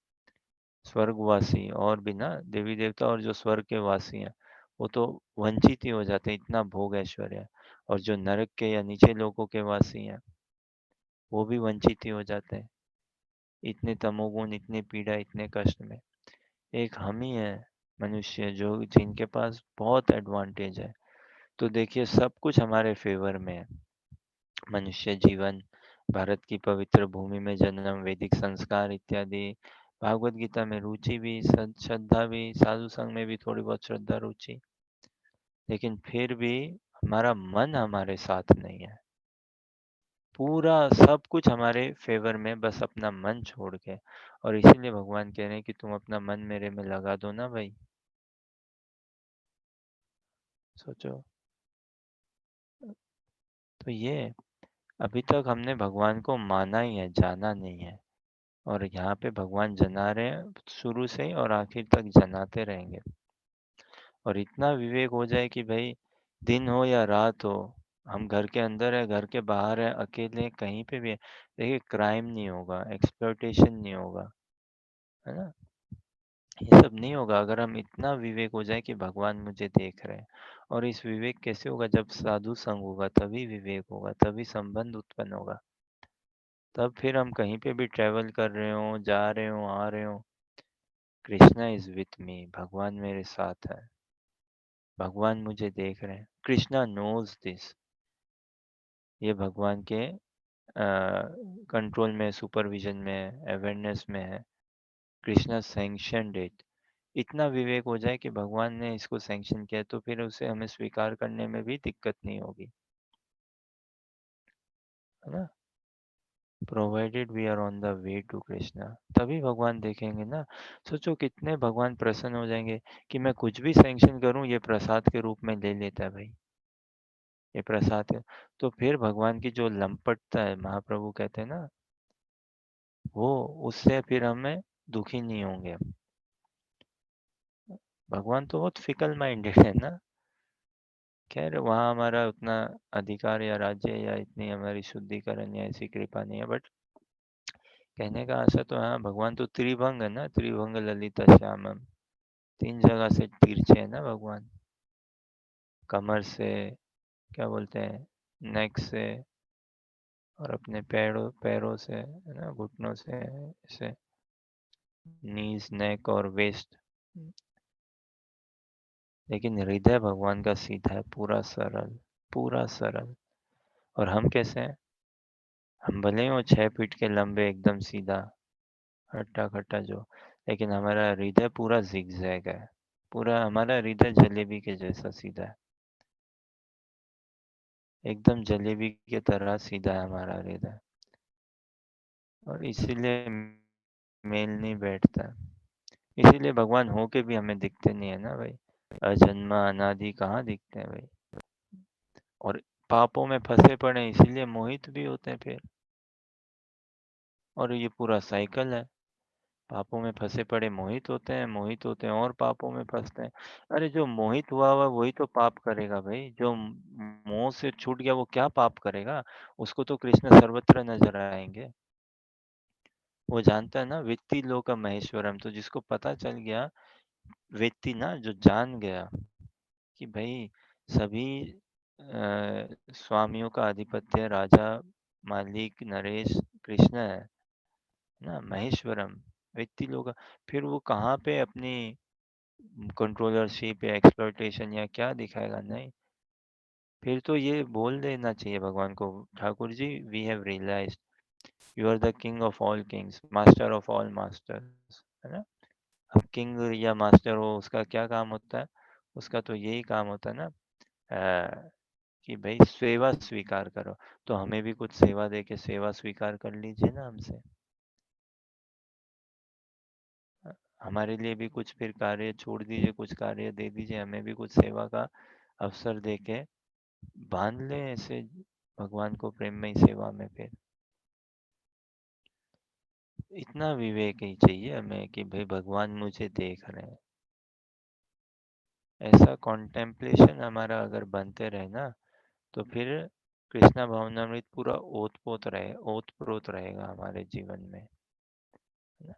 स्वर्गवासी और भी ना, देवी देवता और जो स्वर्ग के वासी हैं वो तो वंचित ही हो जाते हैं, इतना भोग ऐश्वर्य है। और जो नरक के या नीचे लोगों के वासी हैं वो भी वंचित ही हो जाते हैं, इतने तमोगुण, इतने पीड़ा, इतने कष्ट में। एक हम ही है मनुष्य जो, जिनके पास बहुत एडवांटेज है। तो देखिए सब कुछ हमारे फेवर में है। मनुष्य जीवन, भारत की पवित्र भूमि में जन्म, वैदिक संस्कार इत्यादि, भागवत गीता में रुचि भी, श्रद्धा भी, साधु संघ में भी थोड़ी बहुत श्रद्धा रुचि, लेकिन फिर भी हमारा मन हमारे साथ नहीं है। पूरा सब कुछ हमारे फेवर में, बस अपना मन छोड़ के। और इसीलिए भगवान कह रहे हैं कि तुम अपना मन मेरे में लगा दो ना भाई। सोचो, तो ये अभी तक हमने भगवान को माना ही है, जाना नहीं है। और यहाँ पे भगवान जना रहे हैं शुरू से ही और आखिर तक जनाते रहेंगे। और इतना विवेक हो जाए कि भाई दिन हो या रात हो, हम घर के अंदर है, घर के बाहर है, अकेले हैं, कहीं पे भी है, देखिए क्राइम नहीं होगा, एक्सप्लॉयटेशन नहीं होगा, है ना? ये सब नहीं होगा अगर हम इतना विवेक हो जाए कि भगवान मुझे देख रहे हैं। और इस विवेक कैसे होगा? जब साधु संग होगा तभी विवेक होगा, तभी संबंध उत्पन्न होगा। तब फिर हम कहीं पे भी ट्रैवल कर रहे हो, जा रहे हो, आ रहे हो, कृष्णा इज विथ मी, भगवान मेरे साथ है, भगवान मुझे देख रहे हैं, कृष्णा नोज दिस। ये भगवान के कंट्रोल में, सुपरविजन में, अवेयरनेस में है। Krishna sanctioned it. इतना विवेक हो जाए कि भगवान ने इसको सैंक्शन किया, तो फिर उसे हमें स्वीकार करने में भी दिक्कत नहीं होगी, है ना? Provided we are on the way to Krishna, तभी भगवान देखेंगे ना। सोचो कितने भगवान प्रसन्न हो जाएंगे कि मैं कुछ भी सैंक्शन करूं, ये प्रसाद के रूप में ले लेता है भाई, ये प्रसाद है। तो फिर भगवान की जो लंपटता है, महाप्रभु कहते हैं ना, वो उससे फिर हमें दुखी नहीं होंगे हम। भगवान तो बहुत फिकल माइंडेड है ना। खैर वहाँ हमारा उतना अधिकार या राज्य या इतनी हमारी शुद्धिकरण या ऐसी कृपा नहीं है, बट कहने का आशा तो हाँ, भगवान तो त्रिभंग है ना, त्रिभंग ललिता श्यामम। 3 जगह से तिरछे है ना भगवान, कमर से, क्या बोलते हैं, नेक से, और अपने पैरों पैरों से, है ना, घुटनों से, ऐसे नीज, नेक और वेस्ट। लेकिन हृदय भगवान का सीधा है, पूरा सरल, पूरा सरल। और हम कैसे हैं? हम भले ही वो 6 फीट के लंबे, एकदम सीधा, हट्टा खट्टा जो, लेकिन हमारा हृदय पूरा जिगजैग है। पूरा हमारा हृदय जलेबी के जैसा सीधा है, एकदम जलेबी की तरह सीधा है हमारा हृदय। और इसीलिए मेल नहीं बैठता। इसीलिए भगवान हो के भी हमें दिखते नहीं है ना भाई। अजन्मा अनादि कहाँ दिखते हैं भाई। और पापों में फंसे पड़े, इसीलिए मोहित भी होते हैं फिर। और ये पूरा साइकिल है, पापों में फंसे पड़े मोहित होते हैं, मोहित होते हैं और पापों में फंसते हैं। अरे जो मोहित हुआ हुआ वही तो पाप करेगा भाई, जो मोह से छूट गया वो क्या पाप करेगा? उसको तो कृष्ण सर्वत्र नजर आएंगे। वो जानता है ना, वित्ति लोक महेश्वरम। तो जिसको पता चल गया, व्यक्ति ना जो जान गया कि भाई सभी स्वामियों का आधिपत्य, राजा, मालिक, नरेश कृष्ण है ना, महेश्वरम, व्यक्ति लोग। फिर वो कहाँ पे अपनी कंट्रोलरशिप या एक्सप्लॉइटेशन या क्या दिखाएगा? नहीं। फिर तो ये बोल देना चाहिए भगवान को, Thakur ji we have realised you are the king of all kings, master of all masters, है ना? अब किंग या मास्टर हो, उसका क्या काम होता है? उसका तो यही काम होता है ना, कि भाई सेवा स्वीकार करो। तो हमें भी कुछ सेवा दे के सेवा स्वीकार कर लीजिए ना हमसे। हमारे लिए भी कुछ फिर कार्य छोड़ दीजिए, कुछ कार्य दे दीजिए, हमें भी कुछ सेवा का अवसर दे के बांध ले ऐसे भगवान को प्रेम में ही सेवा में। फिर इतना विवेक ही चाहिए हमें कि भाई भगवान मुझे देख रहे हैं। ऐसा कॉन्टेम्पलेशन हमारा अगर बनते रहे ना, तो फिर कृष्णा भावनामृत पूरा ओत प्रोत रहेगा हमारे जीवन में, है ना?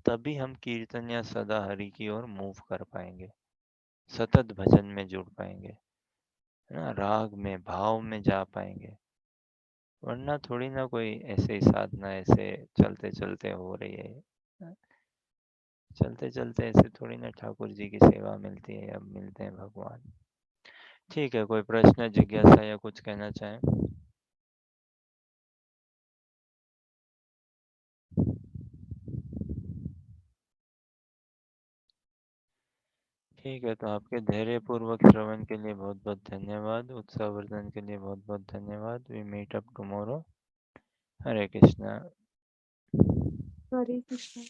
तभी हम कीर्तन या सदा हरि की ओर मूव कर पाएंगे, सतत भजन में जुड़ पाएंगे, है ना, राग में, भाव में जा पाएंगे। वरना थोड़ी ना कोई ऐसे ही साधना ऐसे चलते चलते हो रही है। चलते चलते ऐसे थोड़ी ना ठाकुर जी की सेवा मिलती है, अब मिलते हैं भगवान। ठीक है, कोई प्रश्न, जिज्ञासा या कुछ कहना चाहें? ठीक है, तो आपके धैर्यपूर्वक श्रवण के लिए बहुत बहुत धन्यवाद, उत्साहवर्धन के लिए बहुत बहुत धन्यवाद। We meet up tomorrow. Hare Krishna. Hare Krishna.